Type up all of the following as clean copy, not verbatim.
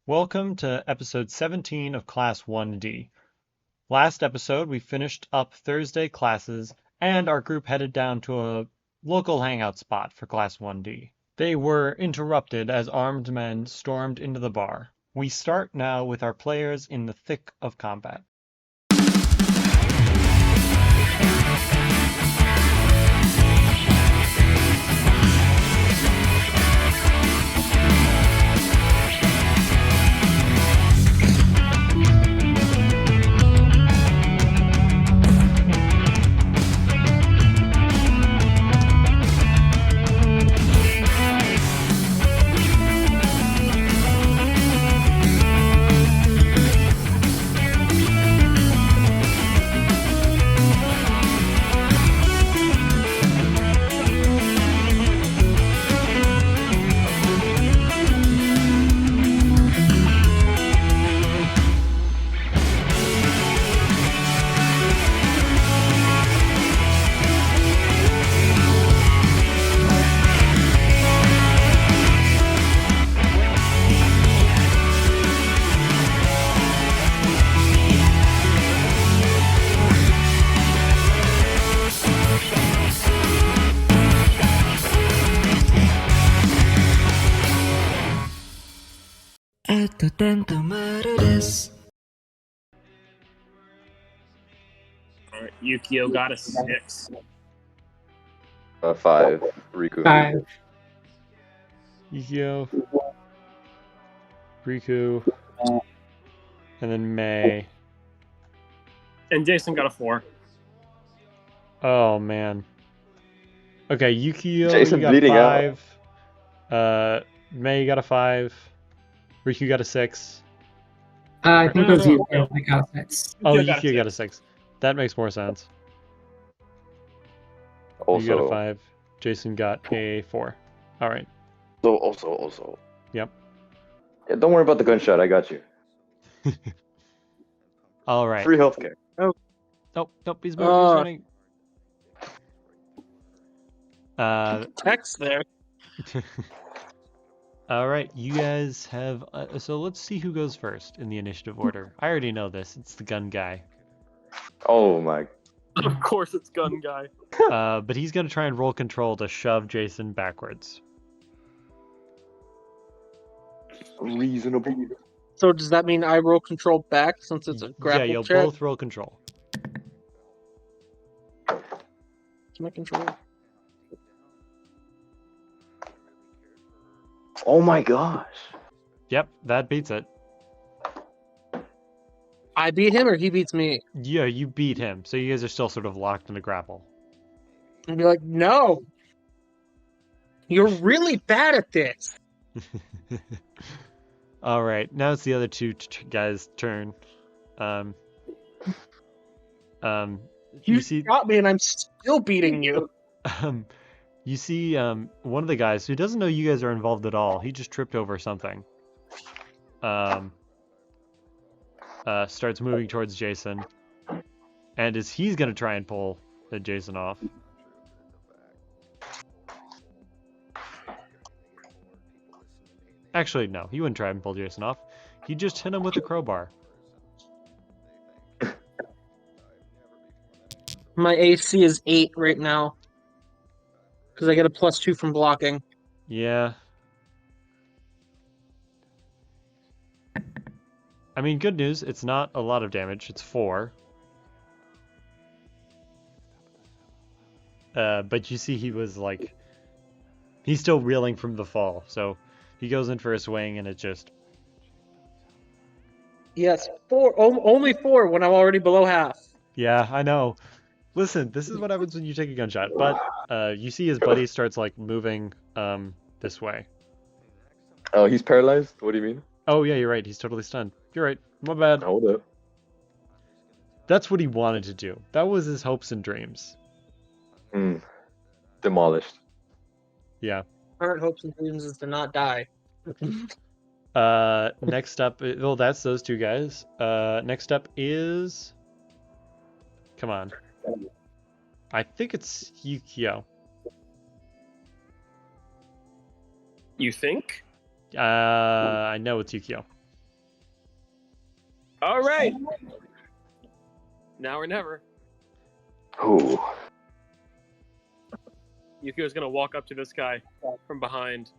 Welcome to episode 17 of Class 1D. Last episode, we finished up Thursday classes, and our group headed down to a local hangout spot for Class 1D. They were interrupted as armed men stormed into the bar. We start now with our players in the thick of combat. Alright, Yukio got a 6. 5. Riku. 5. Yukio, Riku, and then May. And Jason got a 4. Oh man. Okay, Yukio, Jason you got bleeding 5. May, you got a 5. Riku got a 6. I think it was No. you. I got 6. Oh, Yukio got a Yukio got a 6. That makes more sense. You got a Also, 5. Jason got a 4. All right. also. Yep. Yeah, don't worry about the gunshot. I got you. All right. Free healthcare. Nope, he's moving, he's running. Text there. All right, you guys have. So let's see who goes first in the initiative order. I already know this. It's the gun guy. Oh my. Of course it's gun guy. But he's gonna try and roll control to shove Jason backwards. Reasonable. So does that mean I roll control back since it's a grapple Yeah, you'll check? both roll control. It's my control. Oh my gosh. Yep, that beats it. I beat him or he beats me? Yeah, you beat him, so you guys are still sort of locked in a grapple. And be like, no. You're really bad at this. All right, now it's the other two guys' turn. You see, got me and I'm still beating you. you see, one of the guys who doesn't know you guys are involved at all. He just tripped over something. Starts moving towards Jason, and he's gonna try and pull Jason off. Actually, no, he wouldn't try and pull Jason off. He just hit him with a crowbar. My AC is 8 right now. Because I get a +2 from blocking. Yeah. I mean, good news, it's not a lot of damage. It's 4. But you see he was like... He's still reeling from the fall, so he goes in for a swing and it just... Yes, 4. Only 4 when I'm already below half. Yeah, I know. Listen, this is what happens when you take a gunshot. But you see his buddy starts like moving this way. Oh, he's paralyzed? What do you mean? Oh yeah, you're right. He's totally stunned. You're right. My bad. Hold up. That's what he wanted to do. That was his hopes and dreams. Demolished. Yeah. Current hopes and dreams is to not die. Next up, well, that's those two guys. Next up is... Come on. I think it's Yukio. You think? I know it's Yukio. All right. Now or never. Ooh. Yukio's gonna walk up to this guy from behind,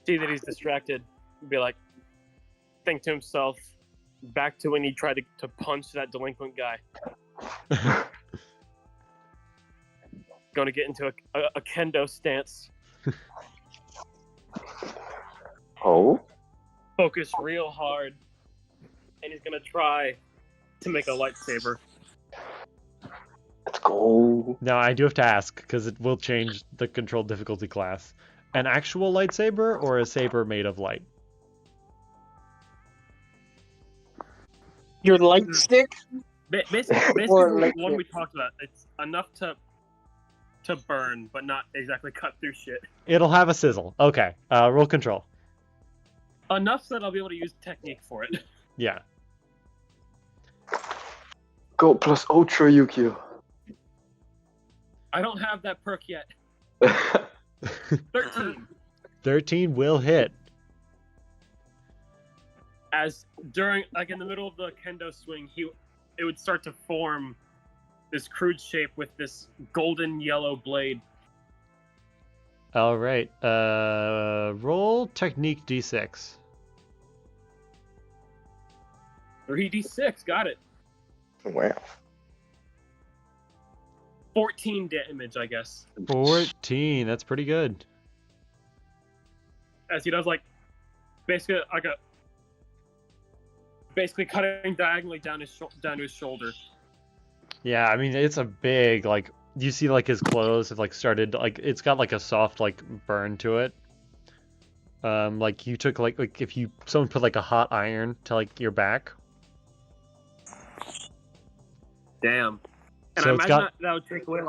see that he's distracted, and be like, think to himself, back to when he tried to punch that delinquent guy. Gonna get into a kendo stance. Oh? Focus real hard. And he's gonna try to make a lightsaber. Let's go. Now, I do have to ask, because it will change the control difficulty class. An actual lightsaber or a saber made of light? Your light stick? Basically Or the like one it. we talked about. It's enough to burn, but not exactly cut through shit. It'll have a sizzle. Okay, roll control. Enough so that I'll be able to use technique for it. Yeah. Go plus Ultra Yukio. I don't have that perk yet. 13. 13 will hit. As during, like in the middle of the kendo swing, it would start to form this crude shape with this golden yellow blade. All right. Roll technique d6. 3d6, got it. Wow. 14 damage, I guess. 14. That's pretty good. As he does basically cutting diagonally down to his shoulder. Yeah, I mean it's a big you see his clothes have started it's got a soft burn to it. You took if someone put a hot iron to your back. Damn. And So I it's imagine got- that would take away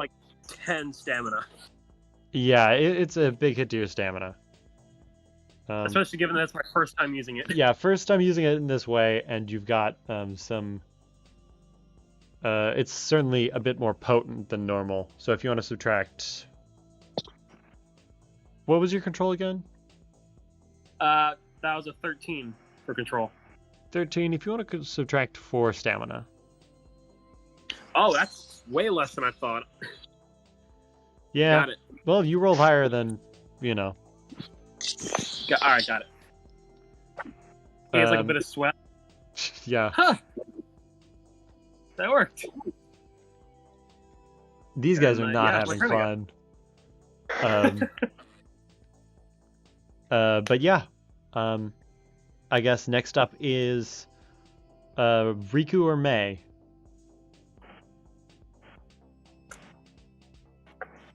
10 stamina. Yeah, it's a big hit to your stamina. Especially given that it's my first time using it. Yeah, first time using it in this way, and you've got some. It's certainly a bit more potent than normal. So if you want to subtract, what was your control again? That was a 13 for control. 13. If you want to subtract 4 stamina. Oh, that's way less than I thought. Yeah. Got it. Well, you rolled higher than Alright, got it. He has a bit of sweat. Yeah. Huh. That worked. These guys are And, not yeah, having we're fun. But yeah. I guess next up is Riku or Mei.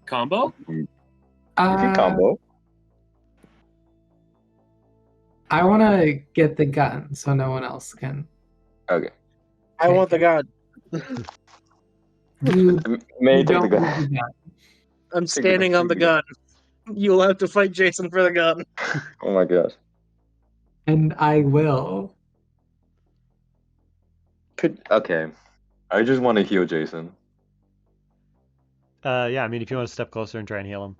Combo? You can combo. I want to get the gun so no one else can. Okay. I want the gun. You, May you take don't the gun. want the gun. I'm standing on the gun. You'll have to fight Jason for the gun. Oh my gosh. And I will. Okay. I just want to heal Jason. Yeah, I mean, if you want to step closer and try and heal him.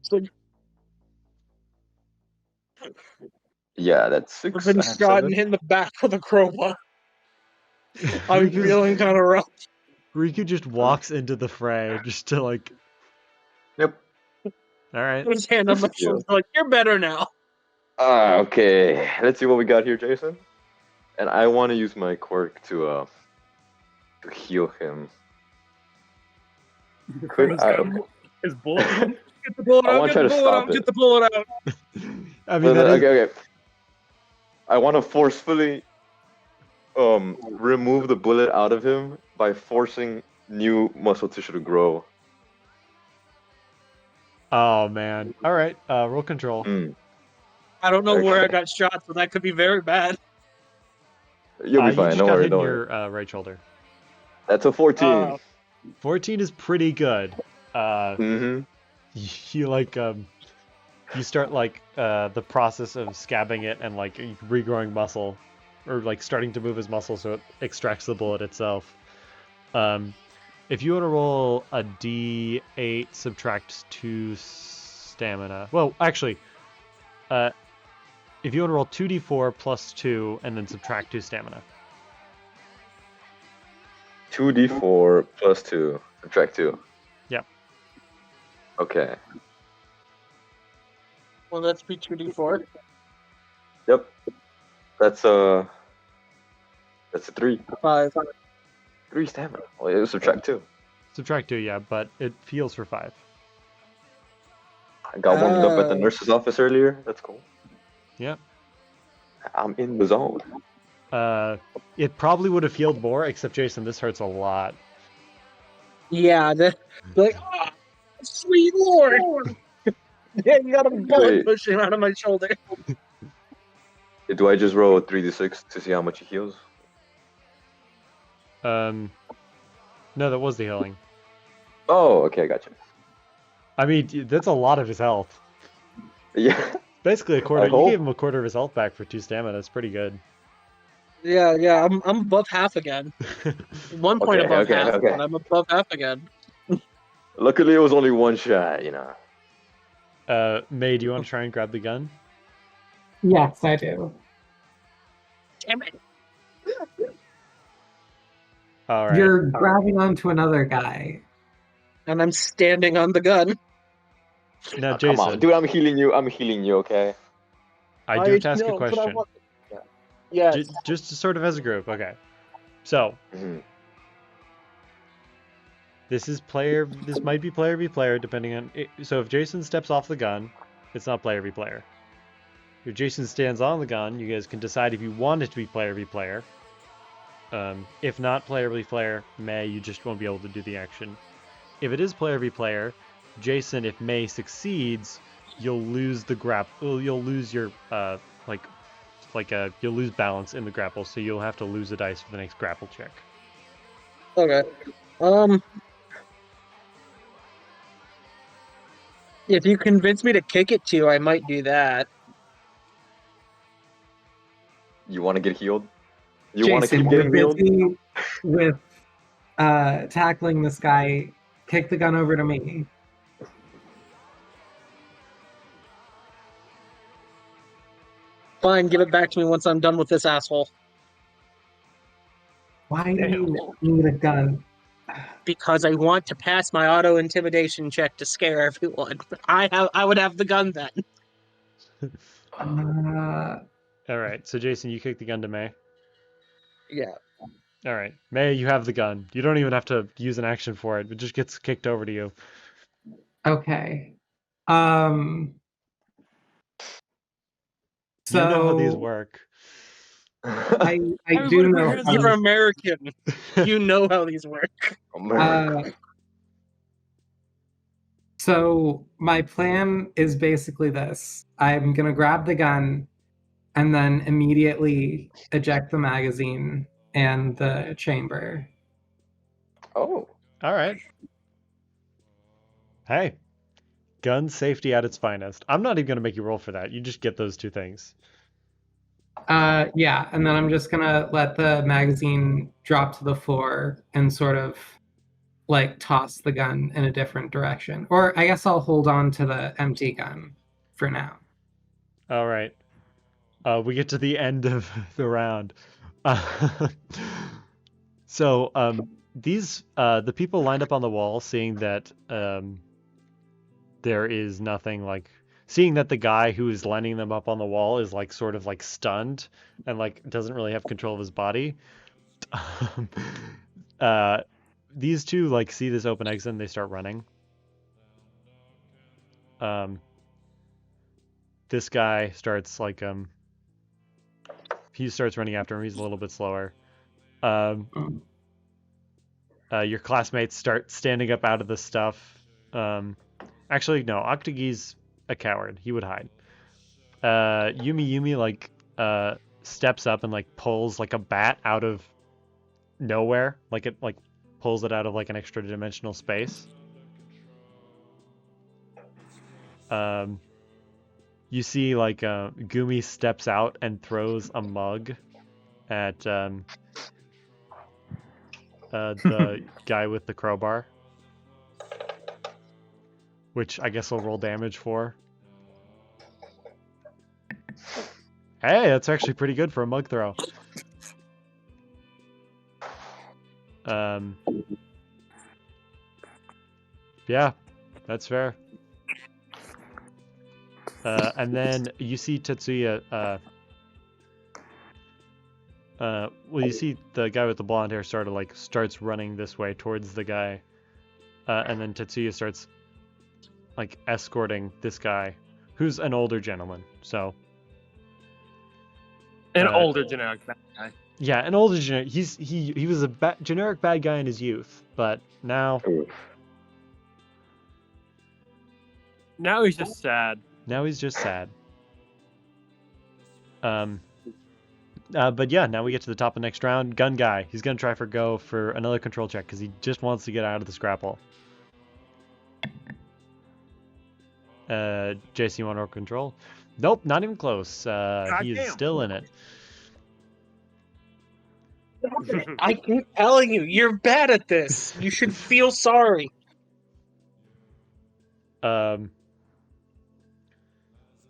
So Yeah, that's I've 6. been I have shot 7. and hit in the back with a crowbar. I'm feeling kind of rough. Riku just walks into the fray just to Yep. all right. Put his hand on my shoulder, like, you're better now. Okay. Let's see what we got here, Jason. And I want to use my quirk to heal him. Could His I? gun- his bullet. Get the bullet I out, wanna get try the to bullet stop out, it. get the bullet out. I mean, that is, Okay. I want to forcefully remove the bullet out of him by forcing new muscle tissue to grow. oh man. All right. Roll control. I don't know where I Okay. got shot, so that could be very bad. You'll be You fine. just Don't got worry. hit in Don't worry. your right shoulder. That's a 14. 14 is pretty good. Mm-hmm. You start the process of scabbing it and regrowing muscle, or starting to move his muscle so it extracts the bullet itself. If you want to roll a d8, subtract 2 stamina. Well, actually, if if you want to roll 2d4 plus 2 and then subtract 2 stamina. 2d4 plus 2, subtract 2. Yep. Okay. Well, that's be 2d4. Yep. That's a 3. 5. 3 stamina. Well, it was subtract 2. Subtract 2, yeah, but it heals for 5. I got warmed up at the nurse's office earlier. That's cool. Yep. I'm in the zone. It probably would have healed more, except Jason, this hurts a lot. Yeah, like, oh, sweet lord! Yeah, you got a bullet pushing out of my shoulder. Do I just roll 3d6 to see how much he heals? No, that was the healing. Oh, okay, gotcha. I mean, that's a lot of his health. Yeah. Basically a quarter. You gave him a quarter of his health back for 2 stamina. That's pretty good. Yeah, I'm above half again. 1 point above half, but I'm above half again. Luckily, it was only 1 shot, you know. May, do you want to try and grab the gun? Yes, I do. Damn it. All right. You're grabbing onto another guy. And I'm standing on the gun. Now, Jason. Come on, dude, I'm healing you. I'm healing you, okay? I do have to ask a question. Yes. Just sort of as a group, okay. So, this might be player v player, depending on... So if Jason steps off the gun, it's not player v player. If Jason stands on the gun, you guys can decide if you want it to be player v player. If not player v player, May, you just won't be able to do the action. If it is player v player, Jason, if May succeeds, you'll lose the grapple. You'll lose your you'll lose balance in the grapple, so you'll have to lose a dice for the next grapple check. Okay. If you convince me to kick it to you, I might do that. You want to get healed? You Jason, want to keep getting healed? Busy with tackling this guy. Kick the gun over to me. Fine, give it back to me once I'm done with this asshole. Why do you need a gun? Because I want to pass my auto intimidation check to scare everyone. I would have the gun then. All right, so Jason, you kick the gun to May. Yeah. All right, May, you have the gun. You don't even have to use an action for it. It just gets kicked over to you. Okay. So, you know how these work. I do know. You're American. You know how these work. So my plan is basically this. I'm going to grab the gun and then immediately eject the magazine and the chamber. Oh. All right. Hey. Gun safety at its finest. I'm not even going to make you roll for that. You just get those 2 things. Yeah, and then I'm just going to let the magazine drop to the floor and sort of like toss the gun in a different direction. Or I guess I'll hold on to the empty gun for now. All right. We get to the end of the round. So these the people lined up on the wall, seeing that there is nothing, like seeing that the guy who is lining them up on the wall is like sort of like stunned and like doesn't really have control of his body. These 2 like see this open exit and they start running. This guy starts like he starts running after him. He's a little bit slower. Your classmates start standing up out of the stuff. Actually, no, Octagi's a coward. He would hide. Yumi like steps up and like pulls like a bat out of nowhere. Like it like pulls it out of like an extra dimensional space. You see like Gumi steps out and throws a mug at the guy with the crowbar, which I guess will roll damage for. Hey, that's actually pretty good for a mug throw. Yeah, that's fair. And then you see Tetsuya. Well, you see the guy with the blonde hair starts running this way towards the guy, and then Tetsuya starts like escorting this guy, who's an older gentleman. So An older generic bad guy. yeah, an older generic. He was a generic bad guy in his youth, but now Now he's just sad. now he's just sad. But yeah, now we get to the top of the next round. Gun guy. He's gonna try for another control check because he just wants to get out of this grapple. JC, you want to control? Nope, not even close. He is still in it. I keep telling you, you're bad at this. You should feel sorry. The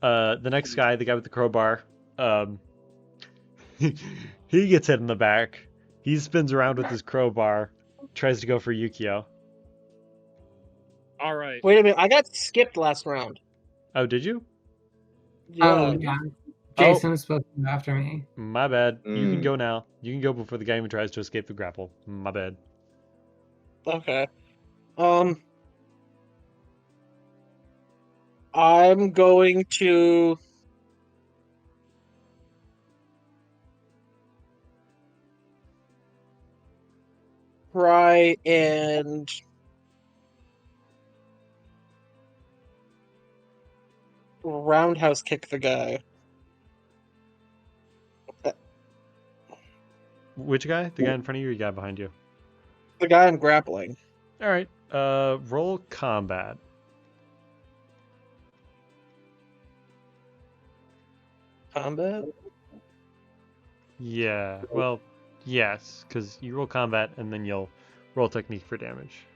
next guy, the guy with the crowbar, he gets hit in the back. He spins around with his crowbar, tries to go for Yukio. All right. Wait a minute, I got skipped last round. Oh, did you? Oh, yeah. Jason is supposed to go after me. My bad. You can go now. You can go before the guy even tries to escape the grapple. My bad. Okay. I'm going to try and roundhouse kick the guy. Which guy? The guy in front of you or the guy behind you? The guy I'm grappling. All right. Roll combat. Combat? Yeah. Well, yes, because you roll combat and then you'll roll technique for damage.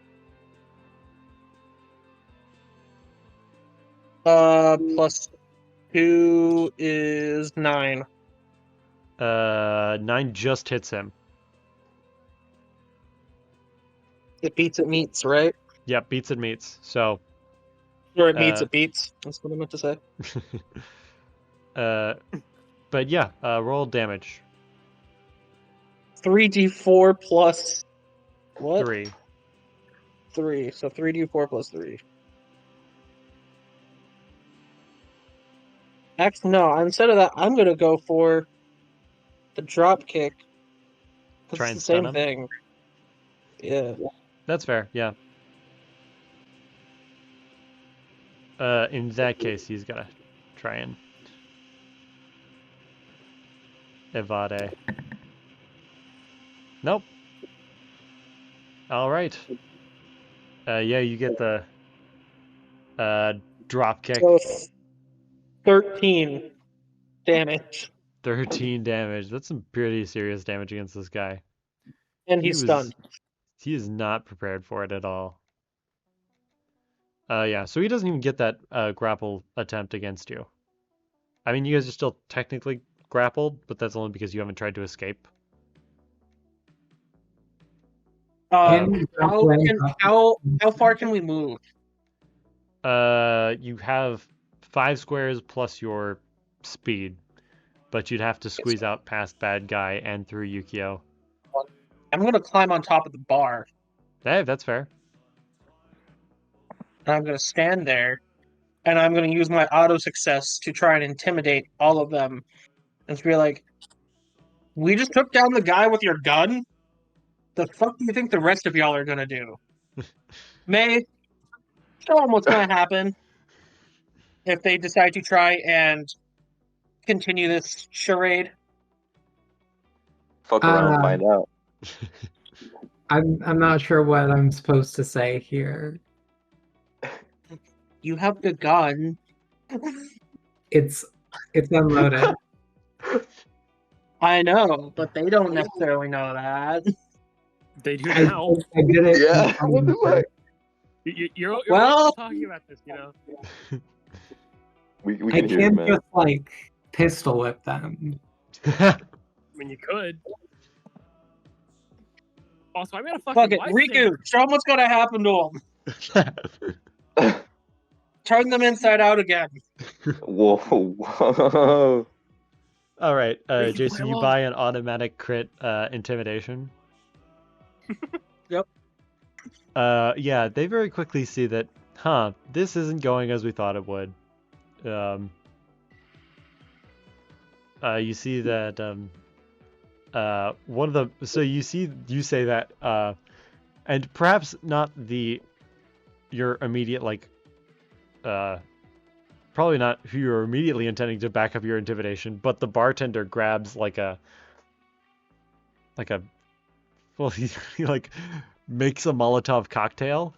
+2 is 9. 9 just hits him. It beats it meets, right? Yep, beats and meets. So. Or it meets it beats. That's what I meant to say. But yeah, roll damage. 3d4 plus what? 3. 3. So 3d4 plus 3. Actually, no. Instead of that, I'm gonna go for the drop kick. Try It's and the stun same him? thing. Yeah. That's fair. Yeah. In that case, he's gotta try and evade. Nope. All right. Yeah, you get the drop kick. So 13 damage, 13 damage. That's some pretty serious damage against this guy. and he's stunned. He is not prepared for it at all. Yeah, so he doesn't even get that grapple attempt against you. I mean, you guys are still technically grappled, but that's only because you haven't tried to escape. How far can we move? You have 5 squares plus your speed, but you'd have to squeeze out past bad guy and through Yukio. I'm gonna climb on top of the bar. Hey, that's fair. And I'm gonna stand there, and I'm gonna use my auto success to try and intimidate all of them, and to be like, "We just took down the guy with your gun. The fuck do you think the rest of y'all are gonna do?" May, show them what's gonna happen if they decide to try and continue this charade. Fuck around and find out. I'm not sure what I'm supposed to say here. You have the gun. It's unloaded. I know, but they don't necessarily know that. They do now. I did it. Yeah, what the fuck? You're Well- talking about this, you know. We I can hear you, can't man. just like pistol whip them. I mean, you could. Also, I made a fucking Fuck it, lightsaber. Riku, show them what's gonna happen to them. Turn them inside out again. Whoa, whoa. All right, Riku, Jason, play you along. buy an automatic crit intimidation. Yep. Yeah, they very quickly see that, this isn't going as we thought it would. You see that one of the you say that and perhaps not your immediate probably not who you're immediately intending to back up your intimidation, but the bartender grabs well, he like makes a Molotov cocktail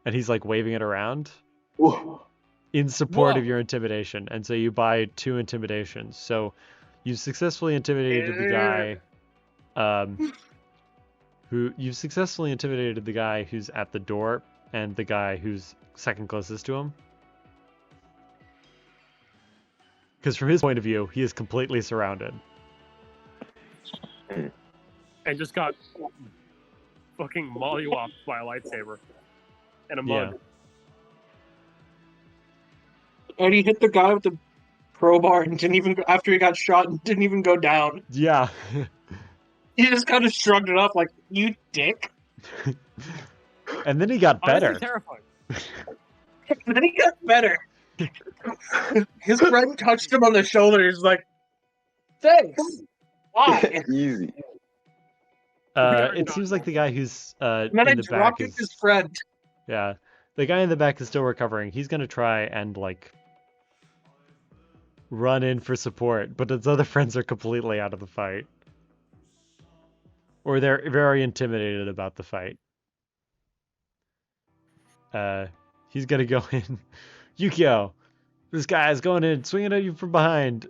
and he's like waving it around Whoa. in support of Whoa. your intimidation, and so you buy 2 intimidations. So you've successfully intimidated the guy who's at the door and the guy who's second closest to him. Because from his point of view, he is completely surrounded. And just got fucking mollywopped by a lightsaber and a mug. Yeah. And he hit the guy with the crowbar and didn't even, after he got shot, and didn't even go down. Yeah. He just kind of shrugged it off like, you dick. And then he got Honestly, better. terrifying. And then he got better. His friend touched him on the shoulder. He's like, thanks. Why? Easy. It seems like the guy who's And then I in the back dropped is his friend. yeah. The guy in the back is still recovering. He's gonna try and run in for support, but his other friends are completely out of the fight. Or they're very intimidated about the fight. He's gonna go in. Yukio, this guy is going in, swinging at you from behind.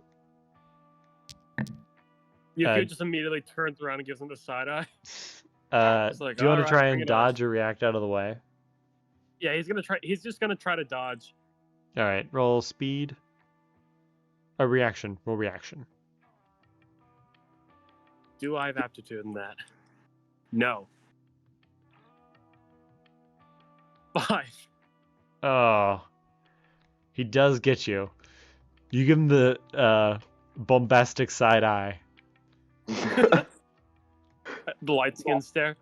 Yuki just immediately turns around and gives him the side eye. Do like, you want to "Alright, try bring and it on." dodge or react out of the way? Yeah, he's just gonna try to dodge. All right, roll speed. A reaction. Roll reaction. Do I have aptitude in that? No. 5. Oh, he does get you. You give him the bombastic side eye. The light skin stare.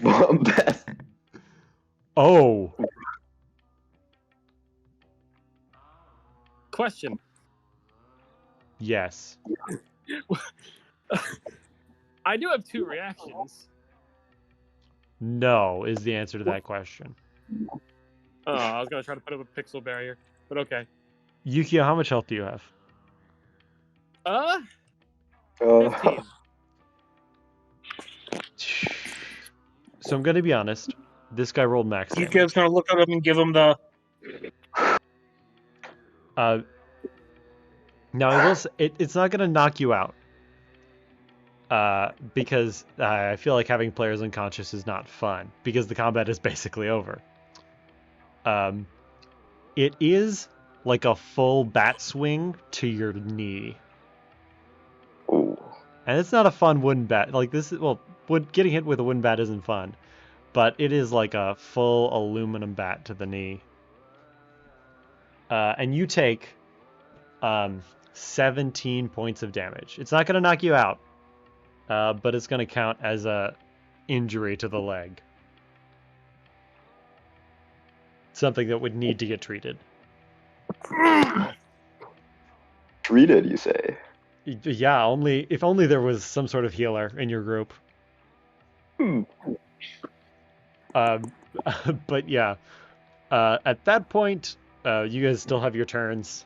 Bombast. Oh, Question. yes. I do have 2 reactions. No is the answer to that question. Oh, I was gonna try to put up a pixel barrier, but okay. Yukio, how much health do you have? 15. So I'm gonna be honest. This guy rolled max damage. Yukio's gonna look at him and give him the. Now I will say, it's not gonna knock you out. Because I feel like having players unconscious is not fun because the combat is basically over. It is like a full bat swing to your knee. Ooh. And it's not a fun wooden bat. Like this is, well, getting hit with a wooden bat isn't fun, but it is like a full aluminum bat to the knee. And you take 17 points of damage. It's not going to knock you out, but it's going to count as a injury to the leg. Something that would need to get treated. Treated, you say? Yeah, if only there was some sort of healer in your group. But yeah, at that point, you guys still have your turns.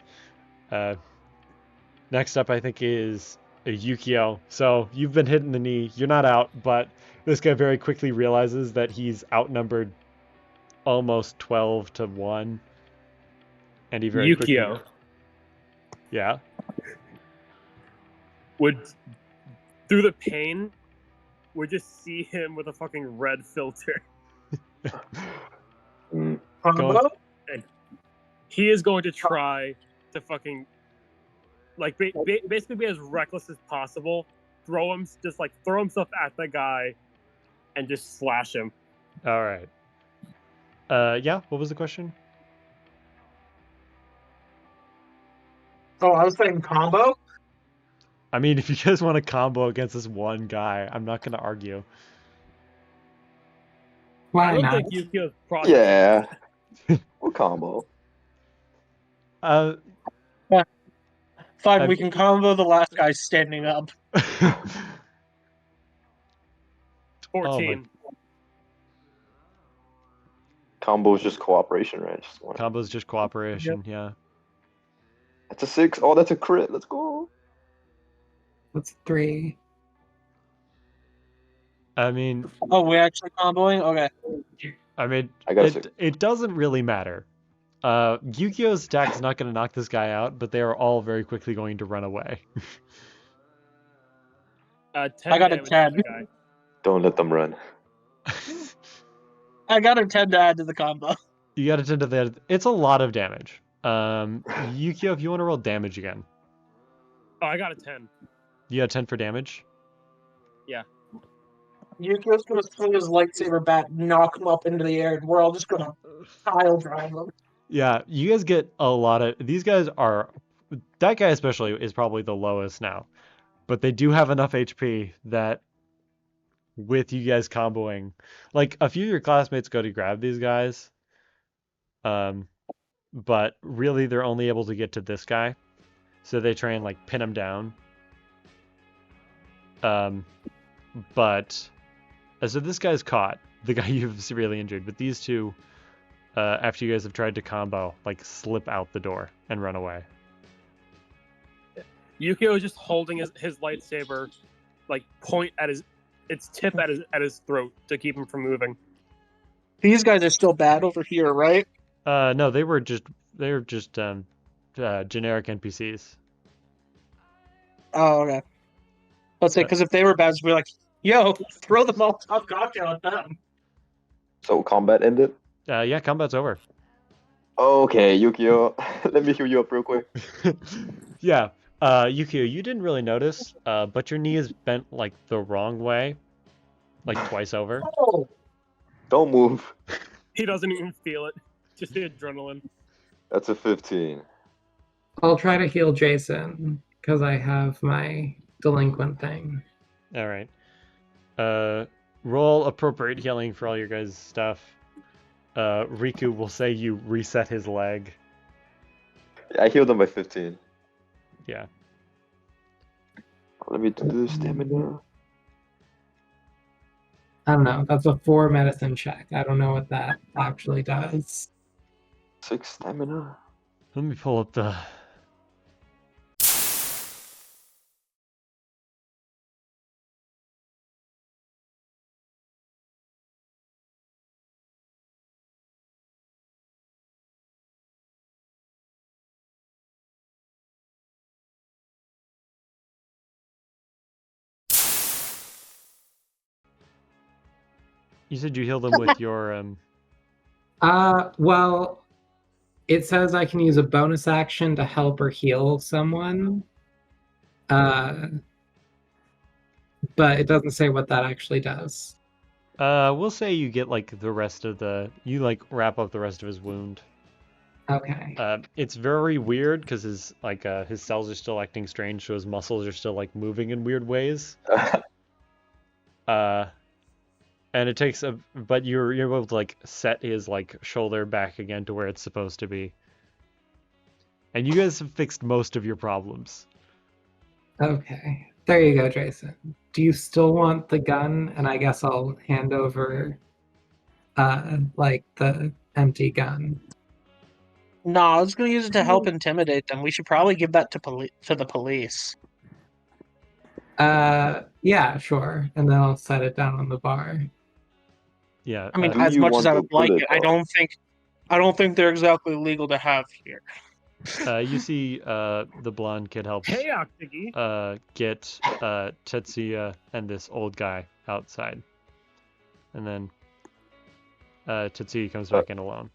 Next up, I think, is Yukio. So you've been hit in the knee. You're not out, but this guy very quickly realizes that he's outnumbered almost 12-1, and he very quickly. Yukio Yeah. would, through the pain, would just see him with a fucking red filter. Going- 100? And he is going to try to fucking like basically be as reckless as possible. Throw himself at the guy, and just slash him. All right. Yeah. What was the question? Oh, I was saying combo. I mean, if you guys want to combo against this one guy, I'm not gonna argue. I Why don't not? think Yukio's probably. Yeah. We'll combo. Uh, Fine, I- we can combo the last guy standing up. 14. Combo is just cooperation, right? Just one. Combo's just cooperation. Yeah. That's a 6. Oh, that's a crit. Let's go. That's 3. I mean, Oh, we're actually comboing? Okay. I mean, I got a 6. it doesn't really matter. Yukio's attack is not going to knock this guy out, but they are all very quickly going to run away. 10 I got a damage to 10. the guy. Don't let them run. I got a 10 to add to the combo. You got to tend to that. It's a lot of damage. Yukio, if you want to roll damage again, Oh, I got a 10. you got 10 for damage. Yukio's gonna swing his lightsaber back, knock him up into the air, and we're all just gonna pile drive him. Yeah, you guys get a lot of. These guys are. That guy especially is probably the lowest now, but they do have enough HP that with you guys comboing, like a few of your classmates go to grab these guys, but really they're only able to get to this guy, so they try and like pin him down. But so this guy's caught, the guy you've severely injured, but these two, after you guys have tried to combo, like slip out the door and run away. Yukio is just holding his lightsaber, like point at its tip at his throat to keep him from moving. These guys are still bad over here, right? No, they were just generic NPCs. Oh, okay. Let's say, because if they were bad, we'd be like, yo, throw the Molotov cocktail at them. So combat ended? Yeah, combat's over. Okay, Yukio. Let me heal you up real quick. Yeah, Yukio, you didn't really notice, but your knee is bent like the wrong way, like twice over. Oh, Don't move. He doesn't even feel it. Just the adrenaline. That's a 15. I'll try to heal Jason because I have my delinquent thing. All right. Roll appropriate healing for all your guys' stuff. Riku will say you reset his leg. I healed him by 15. Yeah. Let me do the stamina. I don't know. That's a 4 medicine check. I don't know what that actually does. 6 stamina. Let me pull up the. You said you healed them with your Well, it says I can use a bonus action to help or heal someone. But it doesn't say what that actually does. We'll say you get like the rest of the. You like wrap up the rest of his wound. Okay. It's very weird because his cells are still acting strange, so his muscles are still like moving in weird ways. And it takes but you're able to like set his like shoulder back again to where it's supposed to be. And you guys have fixed most of your problems. Okay. There you go, Jason. Do you still want the gun? And I guess I'll hand over like the empty gun. no, I was gonna use it to help intimidate them. We should probably give that to the police. Yeah, sure. And then I'll set it down on the bar. Yeah. I mean, Do as you much want as I to would like put it, it I don't think they're exactly legal to have here. You see the blonde kid helps Hey, Octagi. get Tetsuya and this old guy outside. And then Tetsuya comes back in alone.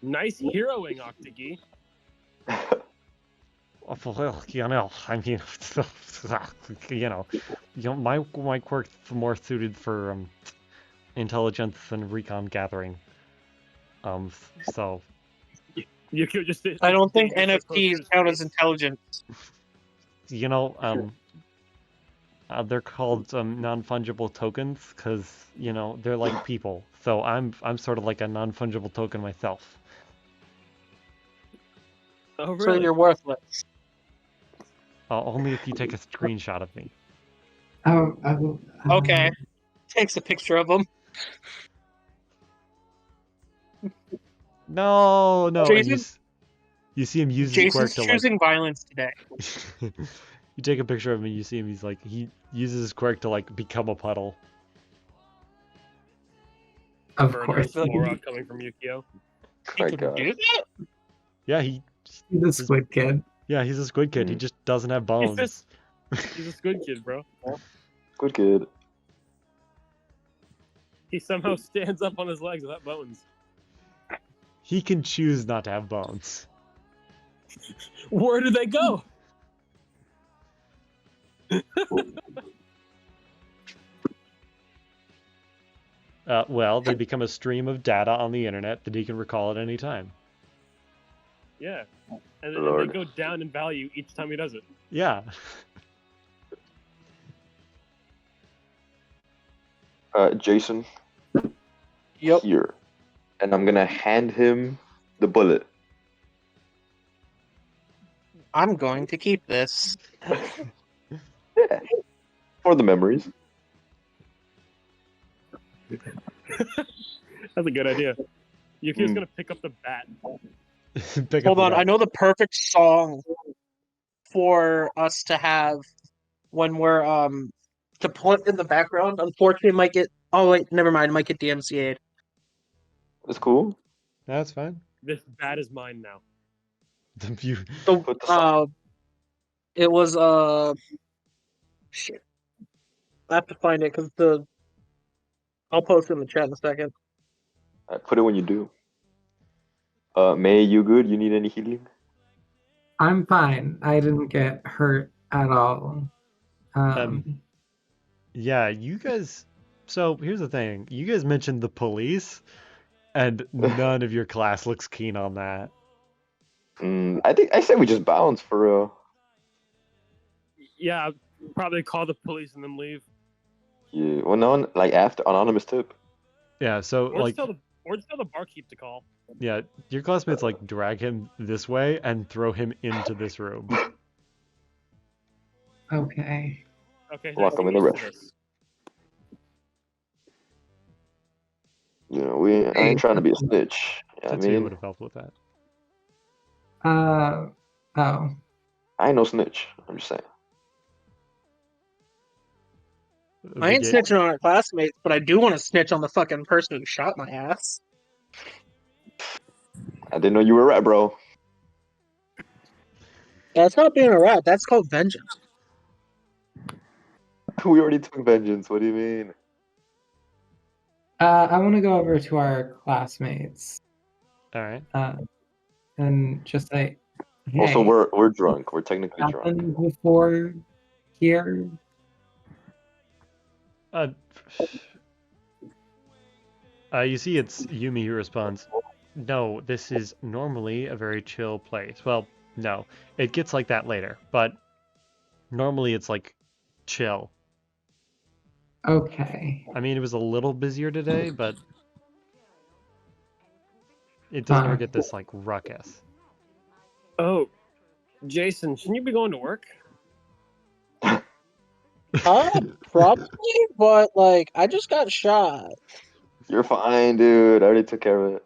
Nice heroing, Octagi. Well, I mean, my quirk's more suited for intelligence and recon gathering. So You could just. I don't think dig the NFTs poster's count as face. intelligence. they're called non-fungible tokens because they're like people. So I'm sort of like a non-fungible token myself. Oh So really? you're worthless. Only if you take a screenshot of me. Okay. Takes a picture of them. No, and Jason- you see him use his quirk Jason's to choosing violence today. you take a picture of him and you see him. He uses his quirk to become a puddle. Of For a course. nice aura coming from Yukio. He My can God. do that? Yeah, The Squid Kid. he's a squid kid. He just doesn't have bones. He's a squid kid, bro. Good kid. He somehow stands up on his legs without bones. He can choose not to have bones. Where do they go? Well, they become a stream of data on the internet that he can recall at any time. Yeah. And they Lord. go down in value each time he does it. Yeah. Jason, Yep. here. And I'm gonna hand him the bullet. I'm going to keep this. Yeah. For the memories. That's a good idea. Yukio's gonna pick up the bat. Pick Hold up on, the I know the perfect song for us to have when we're to put in the background. Unfortunately, it might get. Oh wait, never mind. It might get DMCA'd. That's cool. That's fine. This bat is mine now. You, So Put the song. it was shit. I have to find it because I'll post it in the chat in a second. Put it when you do. May, you good? You need any healing? I'm fine. I didn't get hurt at all. yeah, you guys. So here's the thing. You guys mentioned the police, and none of your class looks keen on that. I think I said we just bounce for real. Yeah, probably call the police and then leave. Yeah. Well, no one after anonymous tip. Yeah. So Or just tell the barkeep to call. yeah, your classmates drag him this way and throw him into this room. Okay. Okay, Lock Jason, him in the get used to ref. this. I ain't trying to be a snitch. You know what I Tatsuya mean, would have helped with that. Oh. I ain't no snitch. I'm just saying. I ain't The snitching on our classmates, but I do want to snitch on the fucking person who shot my ass. I didn't know you were a rat, bro. That's not being a rat. That's called vengeance. We already took vengeance. What do you mean? I want to go over to our classmates. All right. And just say, hey, Also, we're drunk. We're technically drunk. happened before here? You see, it's Yumi who responds, "No, this is normally a very chill place." Well, no, it gets like that later, but normally it's chill. Okay. I mean, it was a little busier today, but it doesn't ever get this ruckus. Oh, Jason, shouldn't you be going to work? Probably, but I just got shot. You're fine, dude. I already took care of it.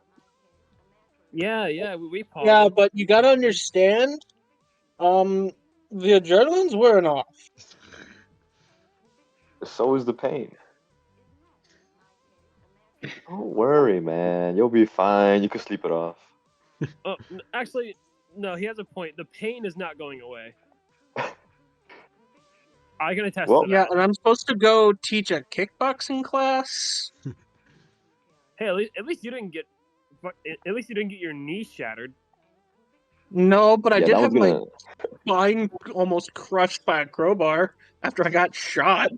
Yeah, we paused. Yeah, but you gotta understand, the adrenaline's wearing off. So is the pain. Don't worry, man. You'll be fine. You can sleep it off. Actually, no, he has a point. The pain is not going away. I can attest to that. Yeah, and I'm supposed to go teach a kickboxing class. Hey, at least you didn't get your knee shattered. No, but I Yeah, did that was have my gonna. spine almost crushed by a crowbar after I got shot.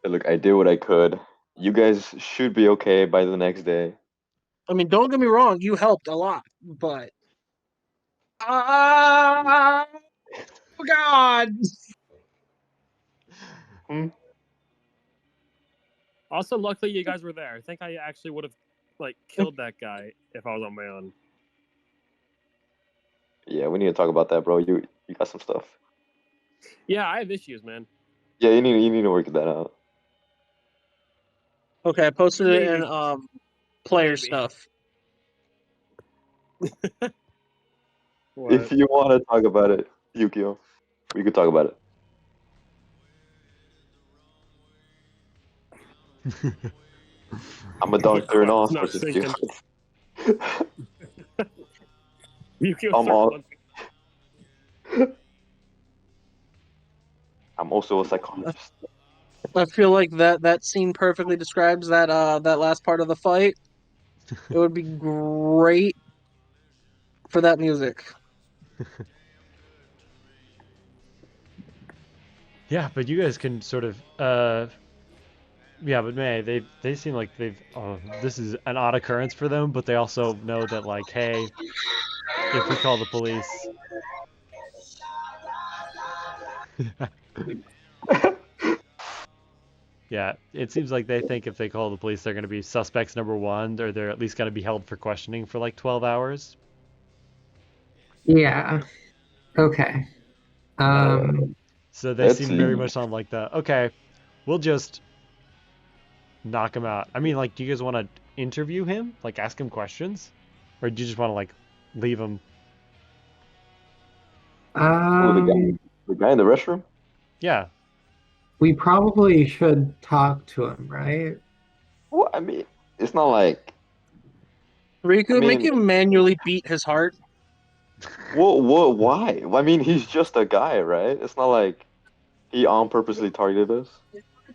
Look, I did what I could. You guys should be okay by the next day. I mean, don't get me wrong, you helped a lot, but oh God! Also, luckily you guys were there. I think I actually would have like killed that guy if I was on my own. Yeah, we need to talk about that, bro. You got some stuff. Yeah, I have issues, man. Yeah, you need to work that out. Okay, I posted it in Maybe. player Maybe. stuff. What? If you want to talk about it, Yukio, we could talk about it. I'm a doctor in all It's not sorts of sinking. fields. Yukio I'm started all. punching. I'm also a psychologist. I feel like that scene perfectly describes that last part of the fight. It would be great for that music. Yeah, but you guys can sort of yeah, but they seem like this is an odd occurrence for them, but they also know that like, hey, if we call the police, yeah, it seems like they think if they call the police, they're going to be suspects number one, or they're at least going to be held for questioning for like 12 hours. Yeah. Okay. So they Let's seem very leave. much on like the okay, we'll just knock him out. I mean, like, do you guys want to interview him, like ask him questions, or do you just want to like leave him? Oh, Um, the guy in the restroom. Yeah, we probably should talk to him, right? Well, I mean, it's not like. I Riku, make mean, him manually beat his heart. what? Why? I mean, he's just a guy, right? It's not like he on purposely targeted us.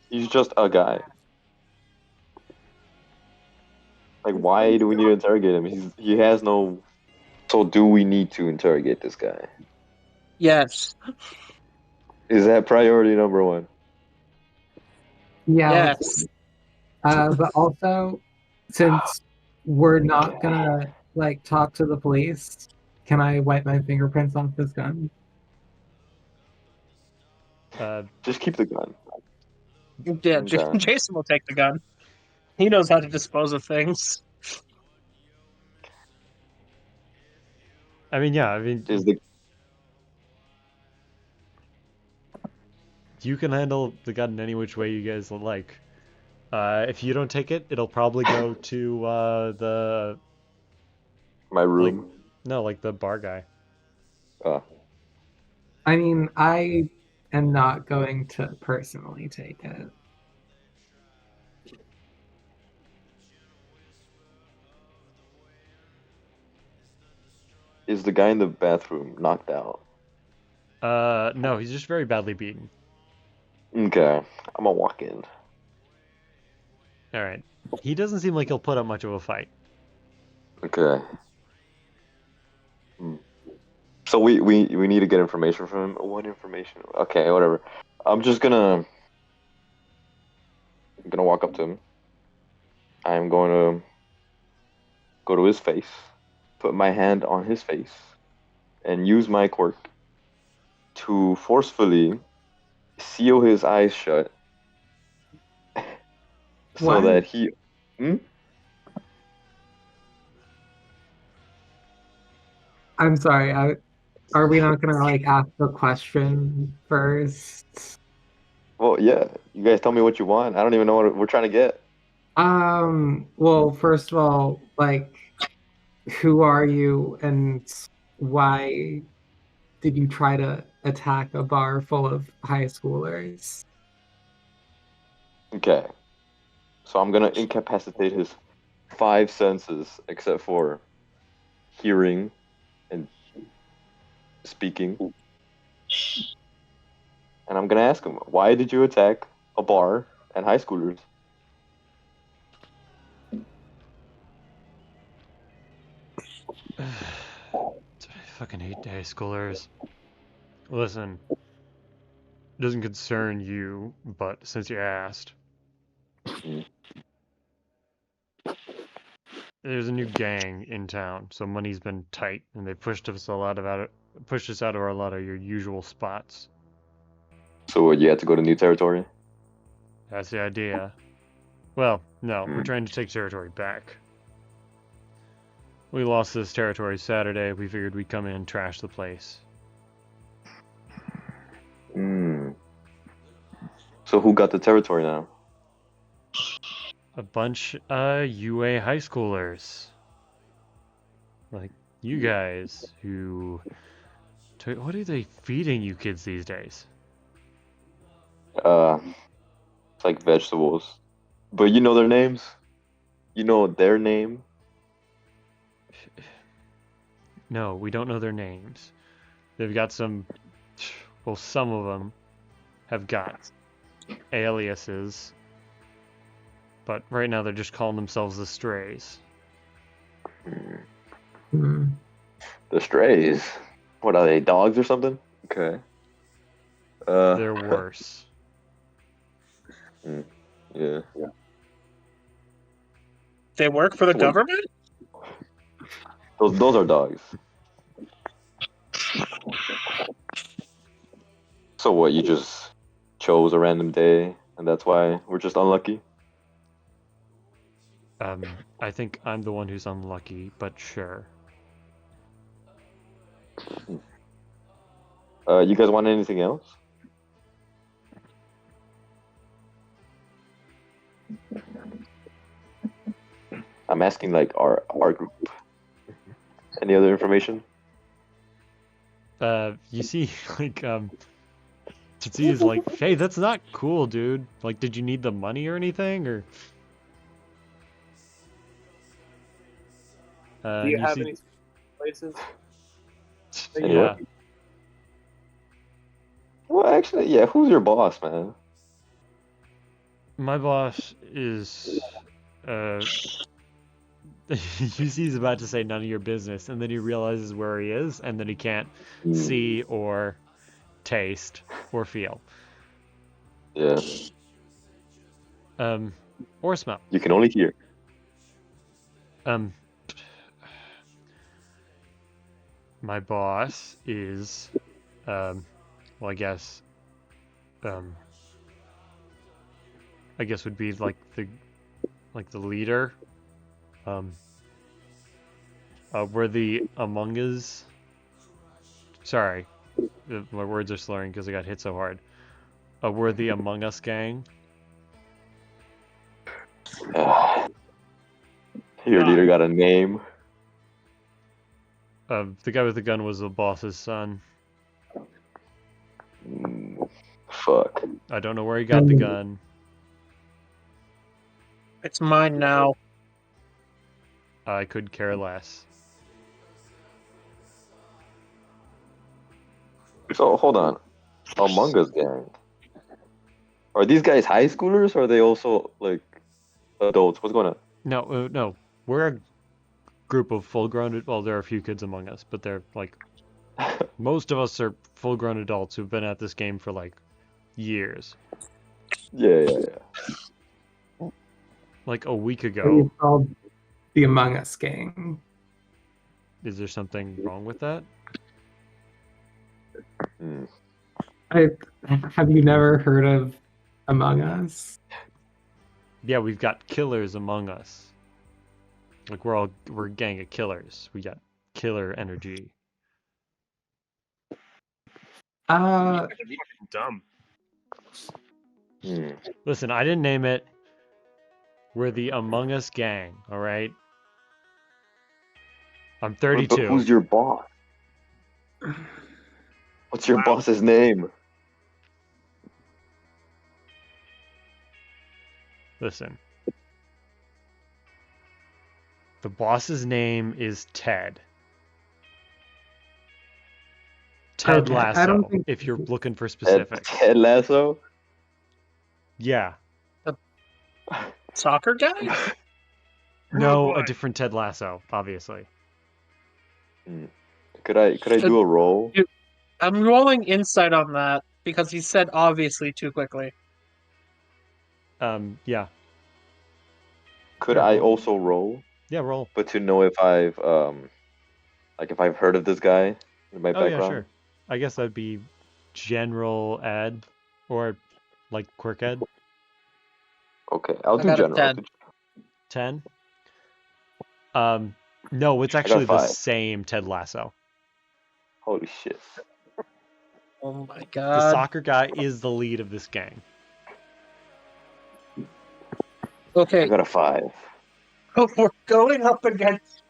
He's just a guy. Like, why do we need to interrogate him? He has no. So, do we need to interrogate this guy? Yes. Is that priority number one? Yeah, Yes. but also, since we're not gonna like talk to the police, can I wipe my fingerprints off this gun? uh, Just keep the gun. Yeah, Okay. Jason will take the gun. He knows how to dispose of things. I mean, yeah, I mean, Is the you can handle the gun in any which way you guys like. If you don't take it, it'll probably go to the my like room? no, like the bar guy. Uh, I mean, I am not going to personally take it. is the guy in the bathroom knocked out? No, he's just very badly beaten. Okay, I'm gonna walk in. All right, he doesn't seem like he'll put up much of a fight. Okay. So we need to get information from him. What information? Okay, whatever. I'm just gonna walk up to him. I'm going to go to his face, put my hand on his face, and use my quirk to forcefully seal his eyes shut so What? that he. Hmm? I'm sorry. Are we not gonna like ask the question first? Well, yeah. You guys tell me what you want. I don't even know what we're trying to get. Well, first of all, like, who are you and why did you try to attack a bar full of high schoolers? Okay. So I'm gonna incapacitate his five senses except for hearing and speaking. And I'm gonna ask him, why did you attack a bar and high schoolers? fucking hate high schoolers. Listen, it doesn't concern you, but since you asked, Mm. there's a new gang in town, so money's been tight, and they pushed us out of a lot of your usual spots. So what, you had to go to new territory? That's the idea. Well, no, we're Mm. trying to take territory back. We lost this territory Saturday. We figured we'd come in and trash the place. Hmm. So who got the territory now? A bunch of UA high schoolers. Like you guys who... What are they feeding you kids these days? It's like vegetables. But you know their names? You know their name? No, we don't know their names. They've got some... Well, some of them have got aliases. But right now they're just calling themselves the Strays. Hmm. The Strays? What are they, dogs or something? Okay. They're worse. Yeah. They work for the Wait. government? Those are dogs. So what, you just chose a random day and that's why we're just unlucky? I think I'm the one who's unlucky, but sure. You guys want anything else? I'm asking like our group. Any other information? You see, like, Tsutsi is like, hey, that's not cool, dude. Like, did you need the money or anything, or? Do you have see... any places? Yeah. Well, actually, yeah. Who's your boss, man? My boss is, you see he's about to say none of your business, and then he realizes where he is, and then he can't see or taste or feel. Yeah. Or smell. You can only hear. My boss is, well, I guess would be like the leader. We're the Among Us. Sorry, my words are slurring because I got hit so hard. We're the Among Us gang. Your leader got a name. The guy with the gun was the boss's son. Fuck. I don't know where he got the gun. It's mine now. I could care less. So hold on, Among Us gang. Are these guys high schoolers or are they also like adults? What's going on? No, no. We're a group of full-grown. Well, there are a few kids among us, but they're like most of us are full-grown adults who've been at this game for like years. Yeah. Like a week It's ago. called the Among Us gang. Is there something wrong with that? Have you never heard of Among Us? Yeah, we've got killers among us. Like we're a gang of killers. We got killer energy. Dumb. Listen, I didn't name it. We're the Among Us gang, all right? I'm 32. But who's your boss? What's your boss's name? Listen. The boss's name is Ted. Ted Okay, Lasso, I don't think- if you're looking for specifics. Ted Lasso? Yeah. Soccer guy? No, boy. a different Ted Lasso, obviously. Could I do a roll? I'm rolling insight on that because he said obviously too quickly. Yeah. Could Sure, I roll. also roll? Yeah, roll. But to know if I've if I've heard of this guy in my Oh yeah, background. sure. I guess that'd be general ed or like quirk ed. Okay, I'll I do got a general. 10. 10. No, it's got actually the 5. same Ted Lasso. Holy shit. Oh my The god. soccer guy is the lead of this gang. I Okay, got a 5. we're going up against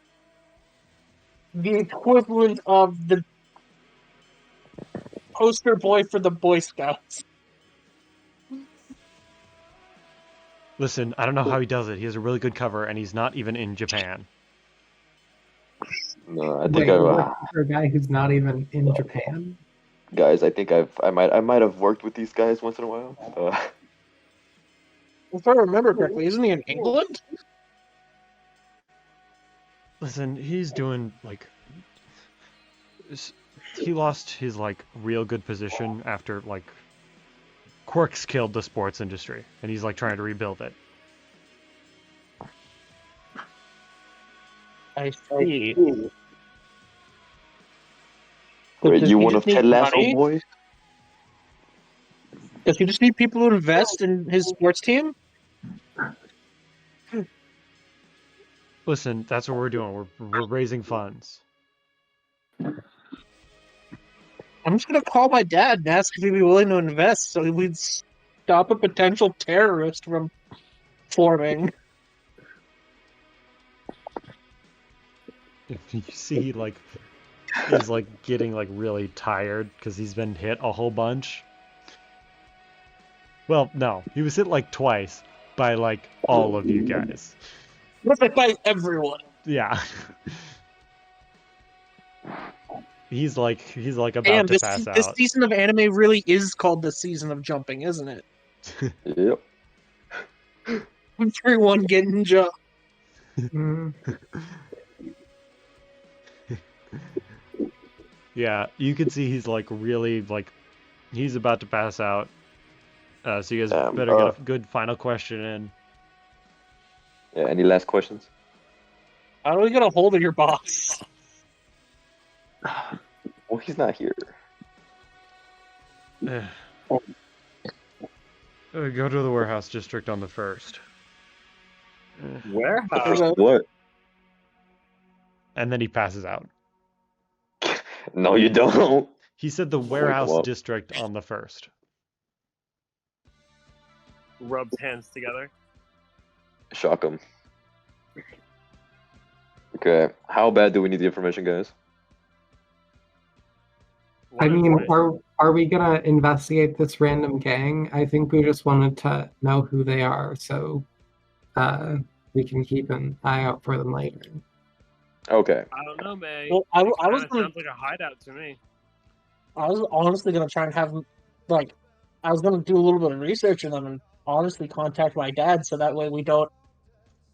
the equivalent of the poster boy for the Boy Scouts. Listen, I don't know how he does it. He has a really good cover, and he's not even in Japan. No, I think Wait, I've for a guy who's not even in Japan. guys. I think I might have worked with these guys once in a while. If I remember correctly, isn't he in England? Listen, he's doing like he lost his like real good position after like Quirks killed the sports industry, and he's like trying to rebuild it. I see. Wait, Does you he one just of Ted need Lasso money? boys? Does he just need people to invest in his sports team? Listen, that's what we're doing. We're raising funds. I'm just gonna call my dad and ask if he'd be willing to invest so we'd stop a potential terrorist from forming. If you see like is like getting like really tired because he's been hit a whole bunch. Well, no, he was hit like twice by like all of you guys. By everyone. Yeah. He's like about Damn, to pass this out. season of anime really is called the season of jumping, isn't it? Yep. Everyone getting jumped. Mm. Yeah, you can see he's like really like he's about to pass out. So you guys better get a good final question in. Yeah. Any last questions? How do we get a hold of your boss? Well, he's not here. Go to the warehouse district on the 1st. Warehouse. What? And then he passes out. No, you don't. He said the Wake him warehouse up. district on the 1st. Rubs hands together. Shock him. Okay. How bad do we need the information, guys? I What mean, information? are we gonna investigate this random gang? I think we just wanted to know who they are, so we can keep an eye out for them later. Okay. I don't know, May. Well, I was Kinda gonna, sounds like a hideout to me. I was honestly gonna try and have like, I was gonna do a little bit of research on them and honestly contact my dad so that way we don't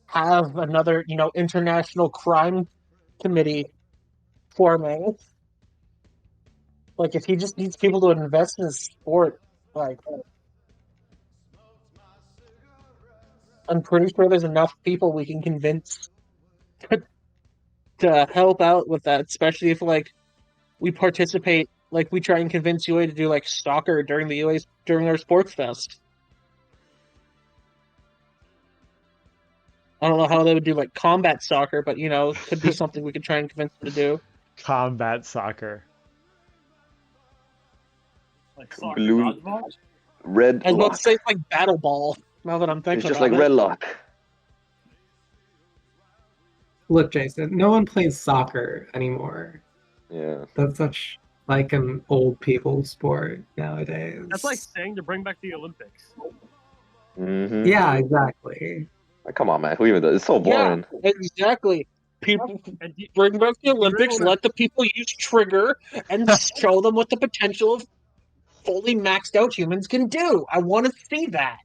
have another, international crime committee forming. Like, if he just needs people to invest in his sport, like, I'm pretty sure there's enough people we can convince to help out with that, especially if, like, we participate, like, we try and convince UA to do, like, soccer during during our sports fest. I don't know how they would do, like, combat soccer, but, it could be something we could try and convince them to do. Combat soccer. Like soccer Blue- dodgeball? Red I was about lock. to say, like, battle ball, now that I'm thinking It's just about like it. red lock. Look, Jason, no one plays soccer anymore. Yeah. That's such like an old people sport nowadays. That's like saying to bring back the Olympics. Mm-hmm. Yeah, exactly. Come on, man. Who even does? It's so boring. Yeah, exactly. People And bring back the Olympics, remember- let the people use trigger, and show them what the potential of fully maxed out humans can do. I want to see that.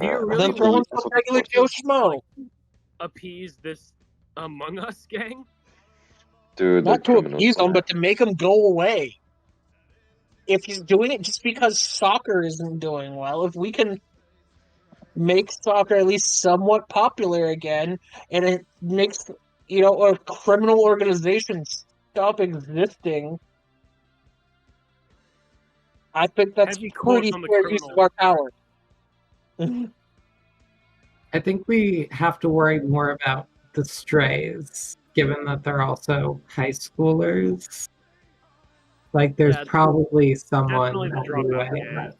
Do you Uh, really Then throw in want some regular Joe Schmo. appease this Among Us gang? Dude, they're Not to criminals. appease him, Man. but to make him go away. If he's doing it just because soccer isn't doing well, if we can make soccer at least somewhat popular again, and it makes a criminal organization stop existing, I think that's Heavy quotes pretty on the fair use criminal. of our power. I think we have to worry more about the strays, given that they're also high schoolers. Like, there's Yeah, probably definitely someone the at dropout UA. gays.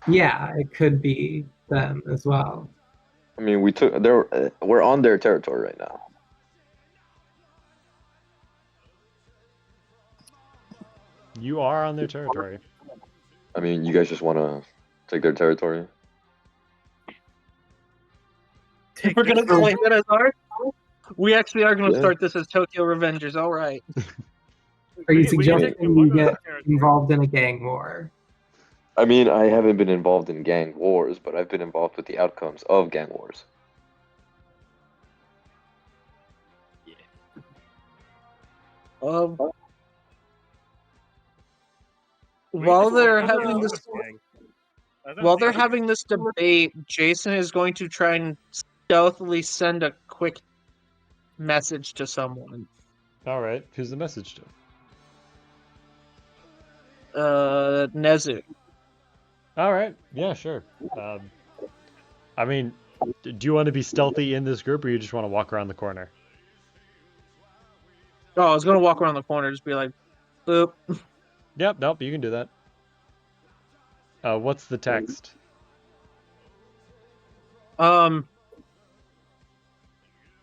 Yeah, it could be them as well. I mean, we're on their territory right now. You are on their territory. I mean, you guys just want to take their territory? We're gonna claim it as ours. We actually are gonna Yeah. start this as Tokyo Revengers. All right. Are you We can suggesting take the you one get territory. involved in a gang war? I mean, I haven't been involved in gang wars, but I've been involved with the outcomes of gang wars. While they're I thought having it this, was gang. I thought while they they're were having gang. this debate, Jason is going to try and stealthily send a quick message to someone. All right. Who's the message to? Nezu. All right. Yeah, sure. I mean, do you want to be stealthy in this group, or you just want to walk around the corner? Oh, I was gonna walk around the corner, just be like, boop. Yep. Nope. You can do that. What's the text?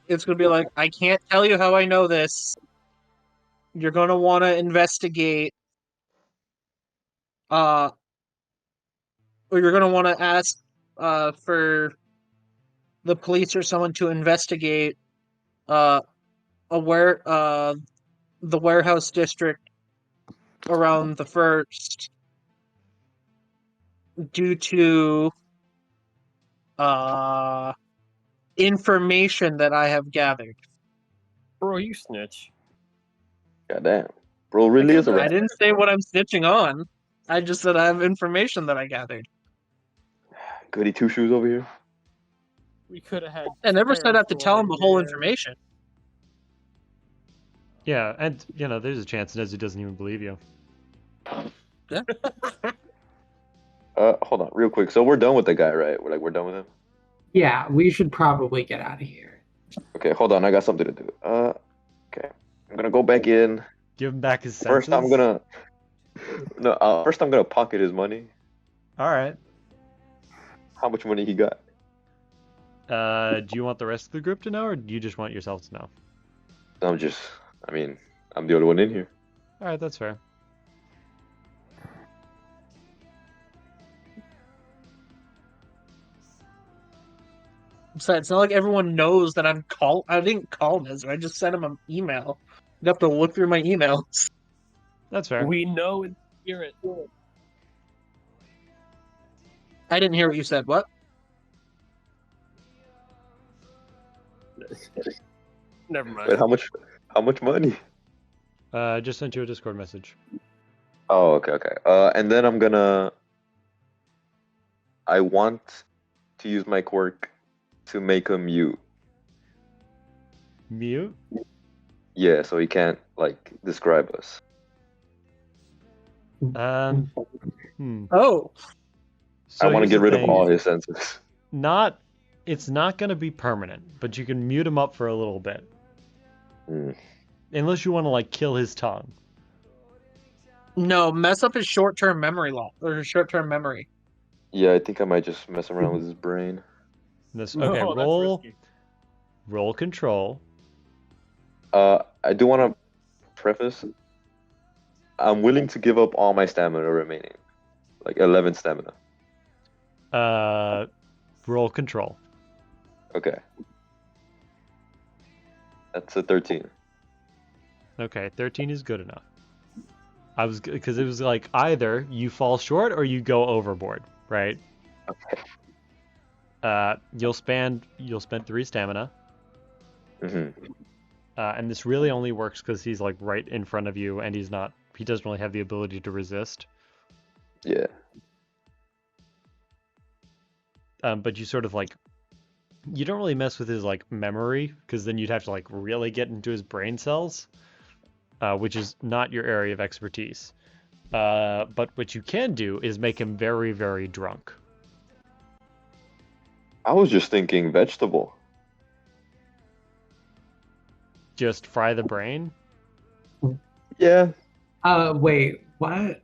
It's gonna be like, I can't tell you how I know this. You're gonna want to investigate. Or you're gonna want to ask, for the police or someone to investigate, the warehouse district around the first, due to information that I have gathered. Bro, you snitch. Goddamn, bro, really is a I rat. didn't say what I'm snitching on. I just said I have information that I gathered. Goody two shoes over here. We could have had. I never said I have to tell him the whole Here. information. Yeah, and there's a chance Nezu doesn't even believe you. Hold on, real quick. So we're done with the guy, right? We're done with him. Yeah, we should probably get out of here. Okay, hold on. I got something to do. Okay. I'm gonna go back in. Give him back his senses. First, I'm gonna. No, first I'm gonna pocket his money. All right. How much money he got? Do you want the rest of the group to know, or do you just want yourself to know? I'm the only one in here. All right, that's fair. Besides, it's not like everyone knows that I didn't call Nezu. I just sent him an email. You have to look through my emails. That's fair. We know in spirit. I didn't hear what you said. What? Never mind. Wait, how much money? I just sent you a Discord message. Oh, okay. And then I want to use my quirk to make him mute. Mute? Yeah, so he can't describe us. Oh. So I want to here's get the rid of thing. all his senses. It's not going to be permanent, but you can mute him up for a little bit. Unless you want to kill his tongue. No, mess up his short-term memory loss or his short-term memory. Yeah, I think I might just mess around with his brain. Okay, That's roll control. I do want to preface. I'm willing to give up all my stamina remaining, 11 stamina. Roll control. Okay. That's a 13. Okay, 13 is good enough. Because it was either you fall short or you go overboard, right? Okay. You'll spend 3 stamina. Mm-hmm. and this really only works because he's like right in front of you, and he doesn't really have the ability to resist. Yeah. But you sort of like, you don't really mess with his like memory, because then you'd have to like really get into his brain cells, which is not your area of expertise. But what you can do is make him very, very drunk. I was just thinking vegetable. Just fry the brain. Yeah, Wait, what?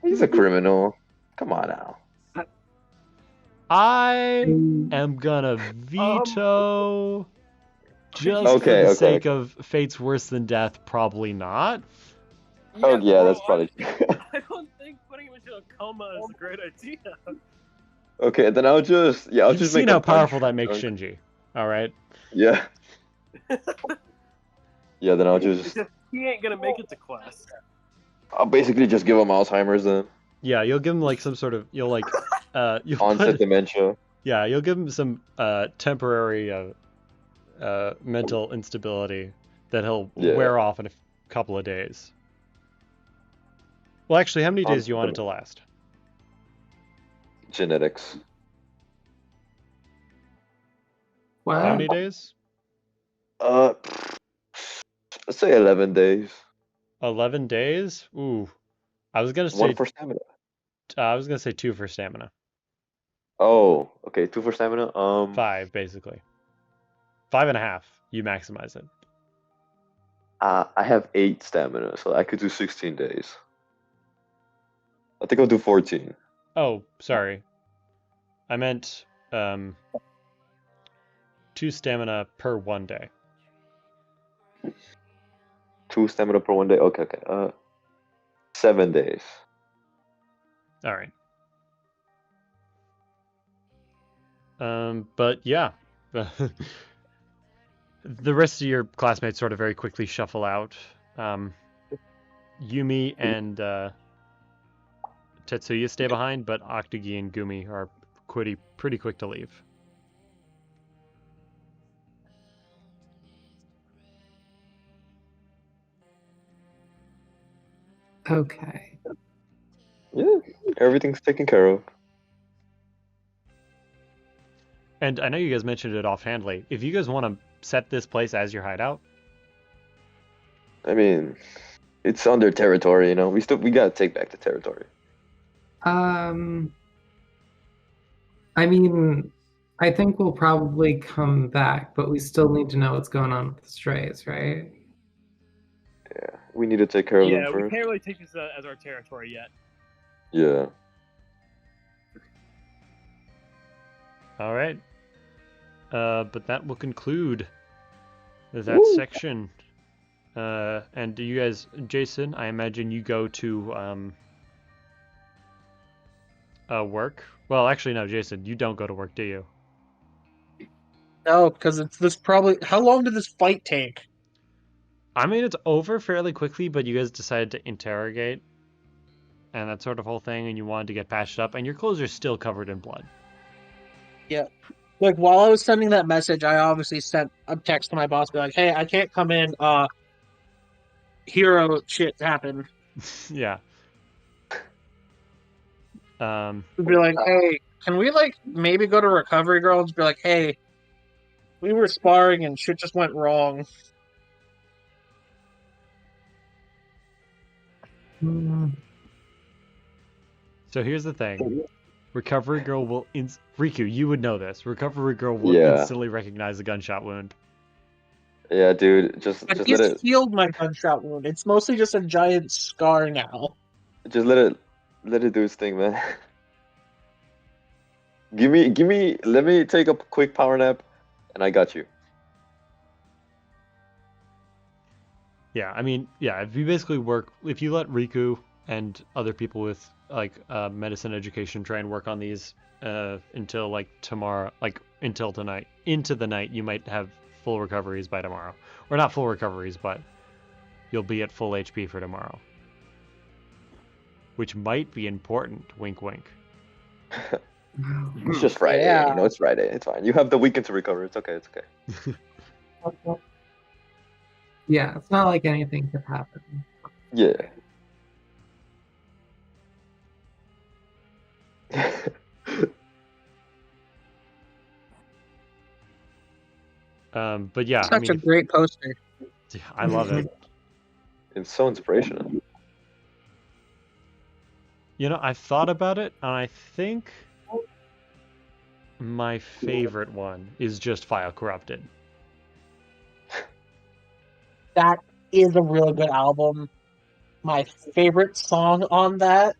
he's a criminal. Come on now. I am gonna veto, just for Okay, the okay. sake of fate's worse than death, probably not. Oh yeah, bro, that's probably. I don't think putting him into a coma is a great idea. Okay, then I'll just You've make seen him how powerful punch that makes drunk. Shinji. All right. Yeah. Yeah, then I'll It's just just, he ain't gonna make it to class. I'll basically just give him Alzheimer's then. Yeah, you'll give him like some sort of you'll Onset dementia. yeah, you'll give him some temporary mental instability that he'll Yeah. wear off in a couple of days. Well, actually, how many days do you want it Onset to last? genetics. What? How many days? Let's say 11 days. 11 days? Ooh. I was gonna One say for stamina. 2 for stamina. Oh, okay, 2 for stamina. 5, basically. 5.5. You maximize it. I have 8 stamina, so I could do 16 days. I think I'll do 14. Oh, sorry. I meant 2 stamina per 1 day. 2 stamina per 1 day. Okay, okay. 7 days. All right. But yeah, the rest of your classmates sort of very quickly shuffle out. Yumi and Tetsuya stay behind, but Octagi and Gumi are pretty quick to leave. Okay. Yeah, everything's taken care of. And I know you guys mentioned it offhandedly. If you guys want to set this place as your hideout, I mean, it's under territory, you know. We gotta take back the territory. I mean, I think we'll probably come back, but we still need to know what's going on with the strays, right? Yeah, we need to take care of them Yeah, we first. can't really take this as our territory yet. Yeah. all right. But that will conclude that Woo! section. And do you guys, Jason? I imagine you go to work. Well, actually, no, Jason, you don't go to work, do you? No, because it's this probably. How long did this fight take? I mean, it's over fairly quickly, but you guys decided to interrogate and that sort of whole thing, and you wanted to get patched up, and your clothes are still covered in blood. Yeah. Like while I was sending that message, I obviously sent a text to my boss, be like, "Hey, I can't come in. Hero shit happened." Yeah. Be like, "Hey, can we like maybe go to Recovery Girl and just be like, hey, we were sparring and shit just went wrong." So here's the thing. Recovery Girl will Riku, you would know this. Recovery Girl will Yeah. instantly recognize the gunshot wound. Yeah, dude, just But let he's it healed my gunshot wound. It's mostly just a giant scar now. let it do its thing, man. Let me take a quick power nap, and I got you. Yeah, I mean, yeah, if you basically if you let Riku and other people with like medicine education try and work on these until like tomorrow, like until tonight, into the night, you might have full recoveries by tomorrow. Or not full recoveries, but you'll be at full HP for tomorrow. Which might be important, wink wink. It's just Friday, Yeah. you know, it's Friday. It's fine. You have the weekend to recover. It's okay. It's okay. Yeah, it's not like anything could happen. Yeah. But yeah, I Such mean, a great poster. I love it. It's so inspirational. You know, I've thought about it, and I think my favorite one is just File Corrupted. That is a really good album. My favorite song on that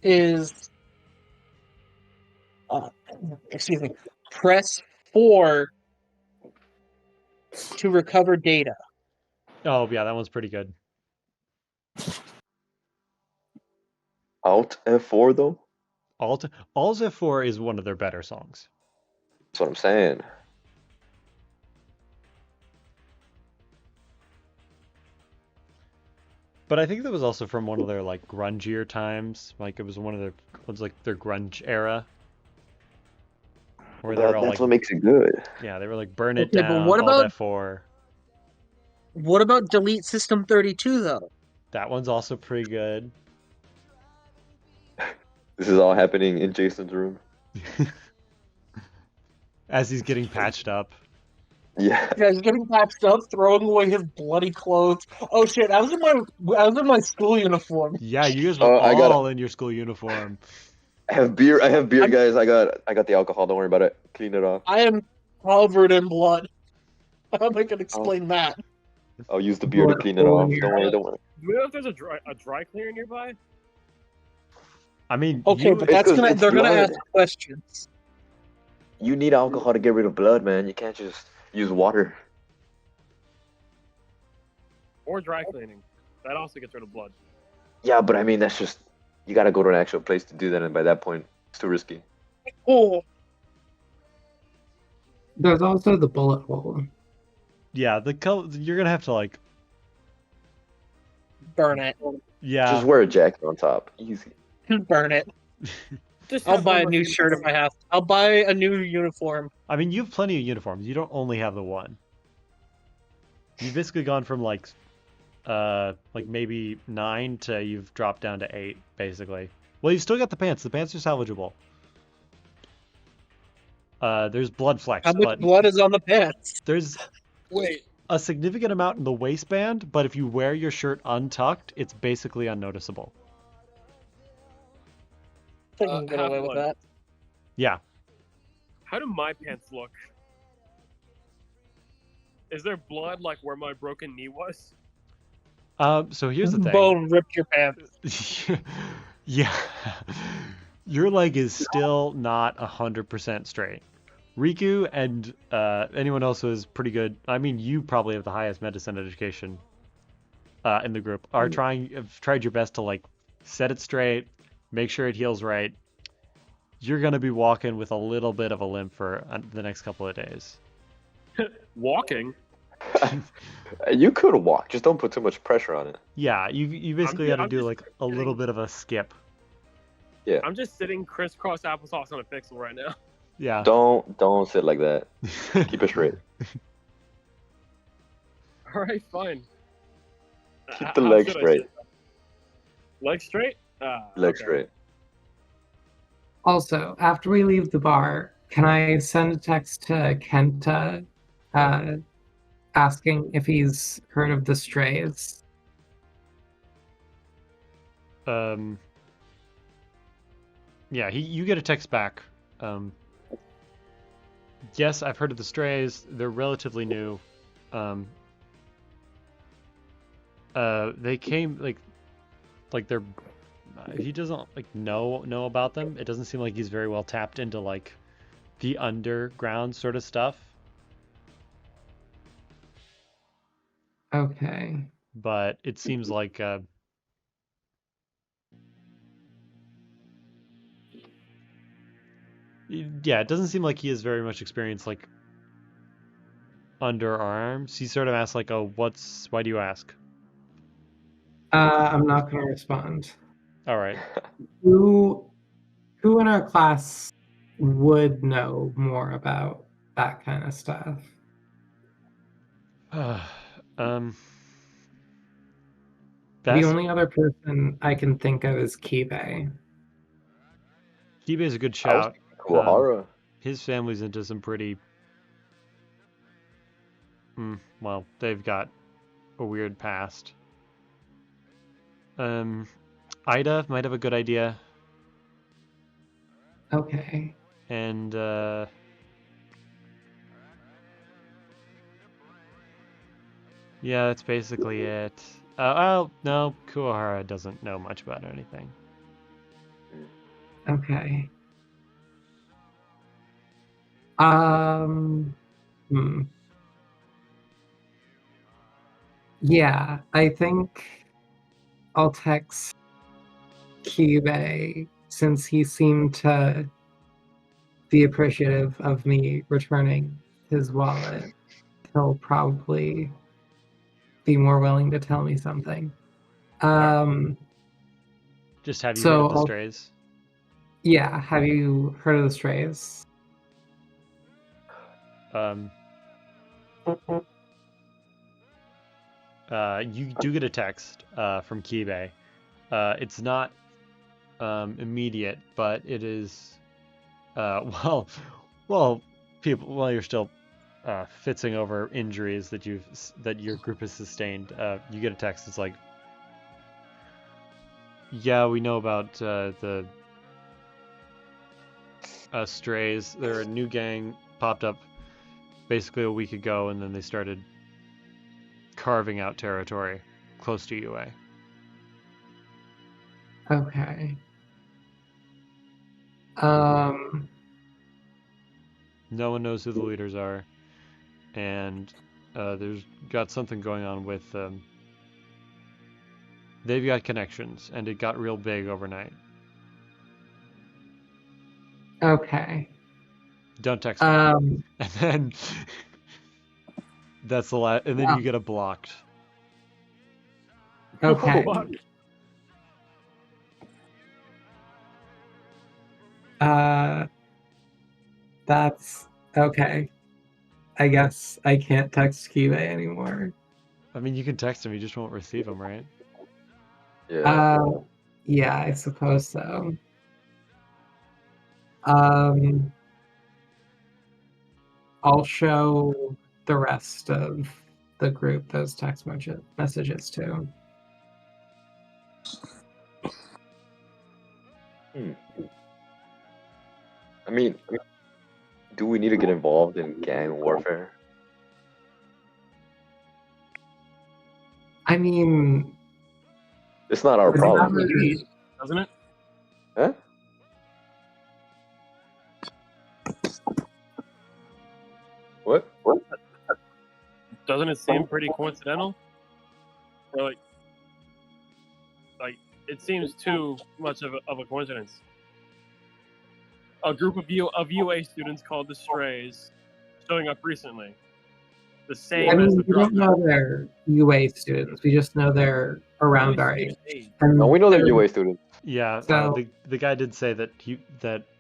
is, excuse me, Press 4 to recover data. Oh yeah, that one's pretty good. Alt F4 though? Alt F4 is one of their better songs. That's what I'm saying. But I think that was also from one of their like grungier times. Like it was their grunge era. Where they were all That's like, what makes it good. yeah, they were like burn it Okay, but down, what Alt about- F4. What about Delete System 32 though? That one's also pretty good. This is all happening in Jason's room. As he's getting patched up. Yeah. Yeah, he's getting patched up, throwing away his bloody clothes. Oh shit! I was in my school uniform. Yeah, you guys were I got all in your school uniform. I have beer, I'm- guys. I got the alcohol. Don't worry about it. Clean it off. I am covered in blood. How am I gonna explain that? I'll use the beer to clean it off. Don't worry. Do we know if there's a dry cleaner nearby? I mean, Okay, but It's 'cause it's they're gonna blood. ask questions. You need alcohol to get rid of blood, man. You can't just use water. Or dry cleaning. That also gets rid of blood. Yeah, but I mean, that's just you got to go to an actual place to do that, and by that point, it's too risky. Oh, There's also the bullet hole. yeah, you're gonna have to like, burn it. yeah. Just wear a jacket on top. Easy. Burn it. Just I'll have buy one a more new thing. shirt if I have to. I'll buy a new uniform. I mean, you have plenty of uniforms. You don't only have the one. You've basically gone from like maybe 9 to you've dropped down to 8, basically. Well, you've still got the pants. The pants are salvageable. There's blood flex, How much but blood is on the pants? there's Wait. a significant amount in the waistband, but if you wear your shirt untucked, it's basically unnoticeable. I think I can get away with Half-Blood. that. Yeah. How do my pants look? Is there blood like where my broken knee was? So here's the thing. Bone ripped your pants. Yeah. Your leg is still not 100% straight. Riku and anyone else who is pretty good, I mean, you probably have the highest medicine education in the group, have tried your best to like set it straight, make sure it heals right. You're going to be walking with a little bit of a limp for the next couple of days. Walking? You could walk. Just don't put too much pressure on it. Yeah, you basically got to I'm do just like a little bit of a skip. I'm just sitting crisscross applesauce on a pixel right now. Yeah. Don't sit like that. Keep it straight. Alright, fine. Keep the How legs should I straight. sit? Legs straight? Legs Okay. straight. Also, after we leave the bar, can I send a text to Kenta asking if he's heard of the Strays? Yeah, you get a text back. Yes, I've heard of the Strays. They're relatively new. They came like they're. He doesn't like know about them. It doesn't seem like he's very well tapped into like the underground sort of stuff. Okay. But it seems like yeah, it doesn't seem like he has very much experience like underarms. He sort of asks like, "Oh, why do you ask?" I'm not going to respond. All right. Who in our class would know more about that kind of stuff? The only other person I can think of is Kibe. Kibe's a good I was shout. thinking Kuwahara. His family's into some pretty. Well, they've got a weird past. Ida might have a good idea. Okay. And yeah, that's basically it. Oh no, Kuwahara doesn't know much about anything. Okay. Yeah, I think I'll text Kibe since he seemed to be appreciative of me returning his wallet. He'll probably be more willing to tell me something. Just have you So heard of the I'll- Strays? Yeah, have you heard of the Strays? You do get a text from Kibe. It's not immediate, but it is. Well, people. While you're still fitzing over injuries that your group has sustained, you get a text. It's like, yeah, we know about the Strays. They're a new gang, popped up basically a week ago, and then they started carving out territory close to UA. Okay. No one knows who the leaders are, and there's got something going on with they've got connections, and it got real big overnight. Okay. Don't text me. And then that's the last, and then you get a blocked. Okay. That's okay. I guess I can't text Kibe anymore. I mean, you can text him, you just won't receive him, right? Yeah. Yeah, I suppose so. I'll show the rest of the group those text messages too. I mean, do we need to get involved in gang warfare? I mean, It's not our problem. Doesn't it? Huh? What? Doesn't it seem pretty coincidental? Or like it seems too much of a coincidence. A group of UA students called the Strays showing up recently. The same I as mean, the we don't know they're UA students. We just know they're around our age. And No, we know they're UA students. Yeah, So- the guy did say that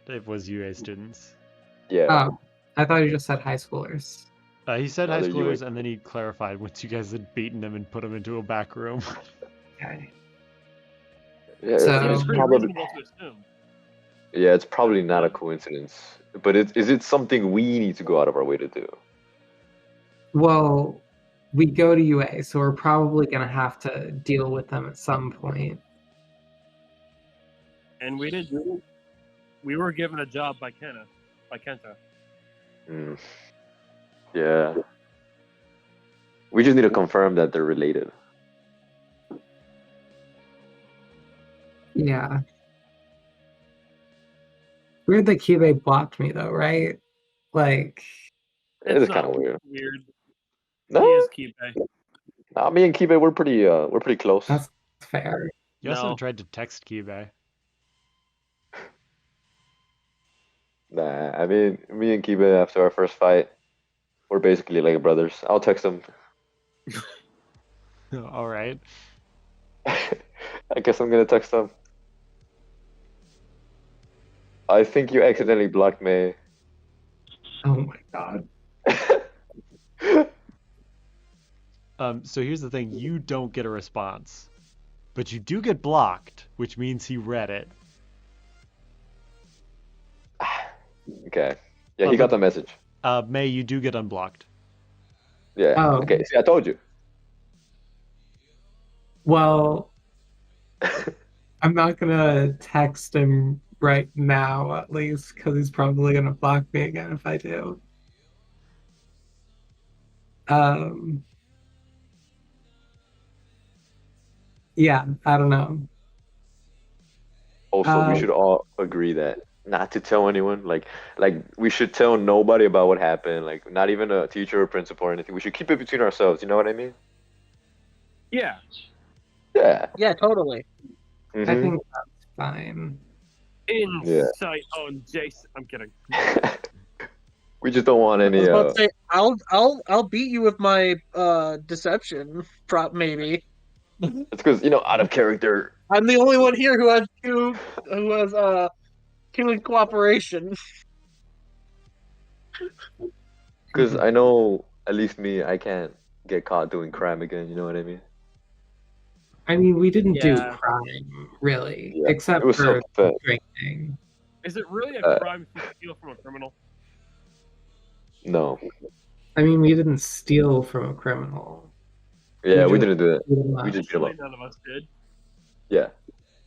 it was UA students. Yeah. Oh, I thought you just said high schoolers. He said No, high they're UA. schoolers, and then he clarified once you guys had beaten him and put him into a back room. Okay. Yeah, So- it's pretty probably reasonable to assume. yeah, it's probably not a coincidence. But is it something we need to go out of our way to do? Well, we go to UA, so we're probably going to have to deal with them at some point. And we did. We were given a job by Kenta. Mm. Yeah. We just need to confirm that they're related. Yeah. Weird that Kibe blocked me, though, right? Like, It is not kind of weird. Weird. No, He is Kibe. nah, me and Kibe, we're pretty close. that's fair. You also No. tried to text Kibe. Nah, I mean, me and Kibe after our first fight, we're basically like brothers. I'll text him. All right. I guess I'm gonna text him. I think you accidentally blocked me. Oh my god. So here's the thing: you don't get a response. But you do get blocked, which means he read it. Okay. Yeah, he got the message. May, you do get unblocked. Yeah. Oh. Okay. See, I told you. Well, I'm not gonna text him right now, at least, because he's probably gonna block me again if I do. Yeah, I don't know. Also, we should all agree that not to tell anyone. Like we should tell nobody about what happened. Like, not even a teacher or principal or anything. We should keep it between ourselves. You know what I mean? Yeah. Yeah. Yeah, totally. I think that's fine. Insight on Jason. I'm kidding. We just don't want I any. was about to say, I'll beat you with my deception prop, maybe. It's because out of character. I'm the only one here who has two in cooperation. Because I know, at least me, I can't get caught doing crime again. You know what I mean? I mean, we didn't do Yeah. crime, really, Yeah, except it was for self-defense. drinking. Is it really a crime if you steal from a criminal? No. I mean, we didn't steal from a criminal. Yeah, we just didn't do it. beat him up. We just beat him up. Actually, none of us did. Yeah.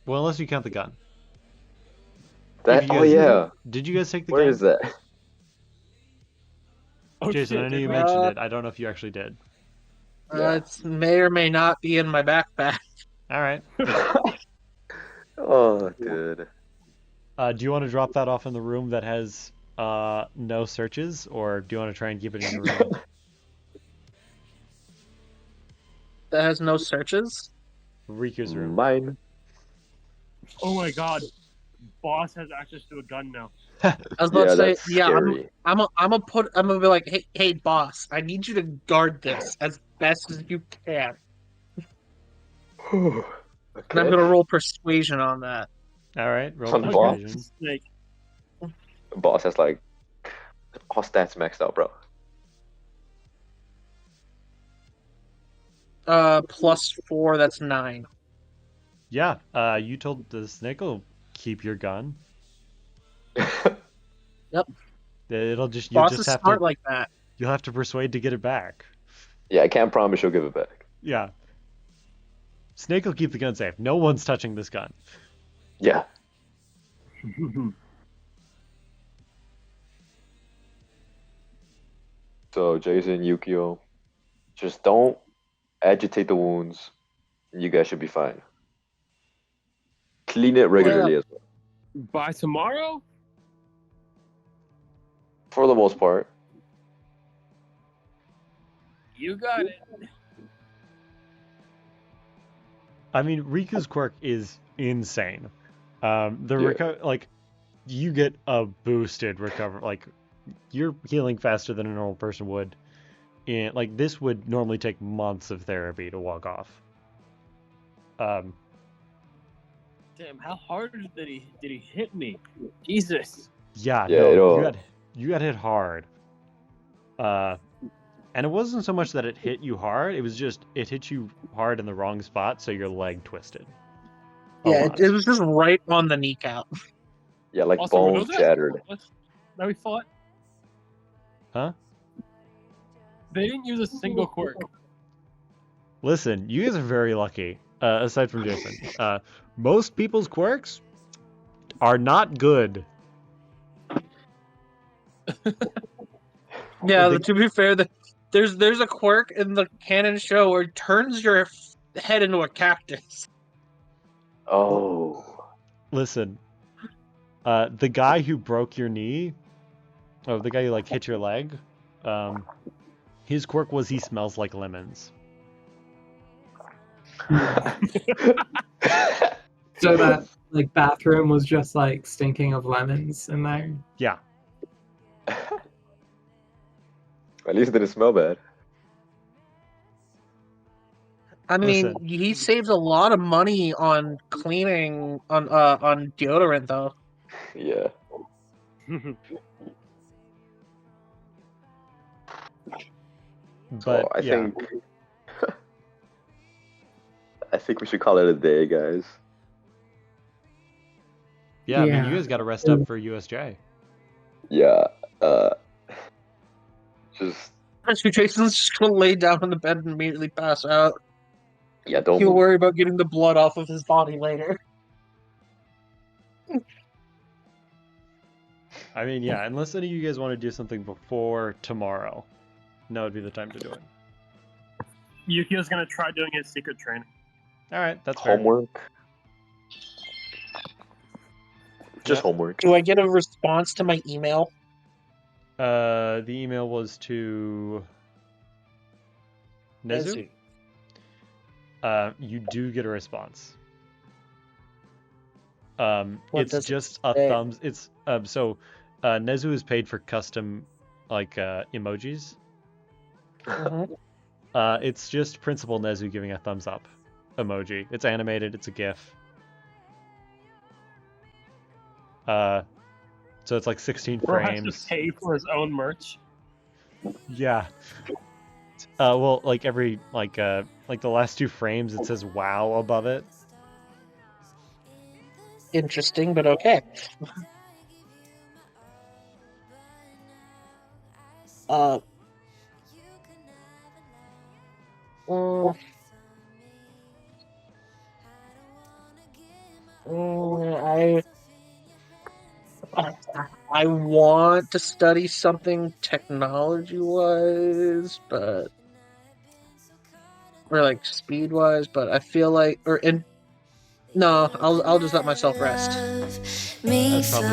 Well, unless you count the gun. That. If you Oh guys- yeah. Did you guys take the Where gun? is that? Oh, Jason, shit, I know did you we? mentioned it. I don't know if you actually did. Yeah. It may or may not be in my backpack. All right. Oh, dude. Do you want to drop that off in the room that has no searches, or do you want to try and keep it in your room? That has no searches. Riku's room. Mine. Oh my god. Boss has access to a gun now. I was about to say, That's yeah, scary. I'm gonna be like, hey, boss, I need you to guard this as best as you can. And I'm Okay. gonna roll persuasion on that. All right. Roll On the ball? persuasion. Snake. Boss has like all stats maxed out, bro. +4, that's 9. Yeah. You told the snake will keep your gun. Yep. You'll Bosses just have smart to like that. you'll have to persuade to get it back. Yeah, I can't promise she'll give it back. Yeah. Snake will keep the gun safe. No one's touching this gun. Yeah. So Jason, Yukio, just don't agitate the wounds. And you guys should be fine. Clean it regularly as well. By tomorrow? For the most part. You got it. I mean, Riku's quirk is insane. Yeah. You get a boosted recover. Like, you're healing faster than a normal person would. And like, this would normally take months of therapy to walk off. Damn, how hard did he hit me? Jesus. Yeah, Yeah, no, you got hit hard. And it wasn't so much that it hit you hard, it was just it hit you hard in the wrong spot, so your leg twisted. Yeah, it was just right on the kneecap. Yeah, like Also, were bones those shattered. that we fought? Huh? They didn't use a single quirk. Listen, you guys are very lucky. Aside from Jason, most people's quirks are not good. Yeah, They- to be fair, there's a quirk in the canon show where it turns your head into a cactus. Oh. Listen, the guy who broke your knee, the guy who like hit your leg, his quirk was he smells like lemons. So that like bathroom was just like stinking of lemons in there. Yeah. At least it didn't smell bad. I mean, Listen. he saves a lot of money on cleaning on deodorant though. Yeah. But So I yeah. think I think we should call it a day, guys. Yeah, I mean, you Yeah. guys got to rest up for USJ. Yeah. Just Actually, Jason's just gonna lay down on the bed and immediately pass out. yeah. Don't He'll move. worry about getting the blood off of his body later. I mean, yeah, unless any of you guys want to do something before tomorrow, that would be the time to do it. Yukio's gonna try doing his secret training. All right, that's fair. Homework. Just Yep. homework. Do I get a response to my email? The email was to Nezu. You do get a response. What It's does it just a say? thumbs. It's so Nezu is paid for custom like emojis. Mhm. It's just Principal Nezu giving a thumbs up emoji. It's animated. It's a GIF. So it's like 16 Bro has to frames. pay for his own merch. Yeah. Well, like every like the last 2 frames, it says "Wow" above it. Interesting, but okay. Mm, I want to study something technology-wise, but or like speed-wise, but I feel like no, I'll just let myself rest. That's probably smart.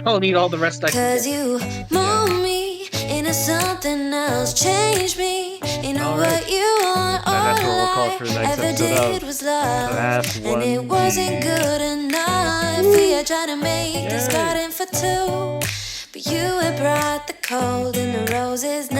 I'll need all the rest I can Cause get. you mold me into something else, change me into All right. what you want. And that's what we'll call it All for the I next ever episode did of was love, Class and it 1D. wasn't good enough. We had tried to make this Yay. garden for 2, but you had brought the cold and the roses.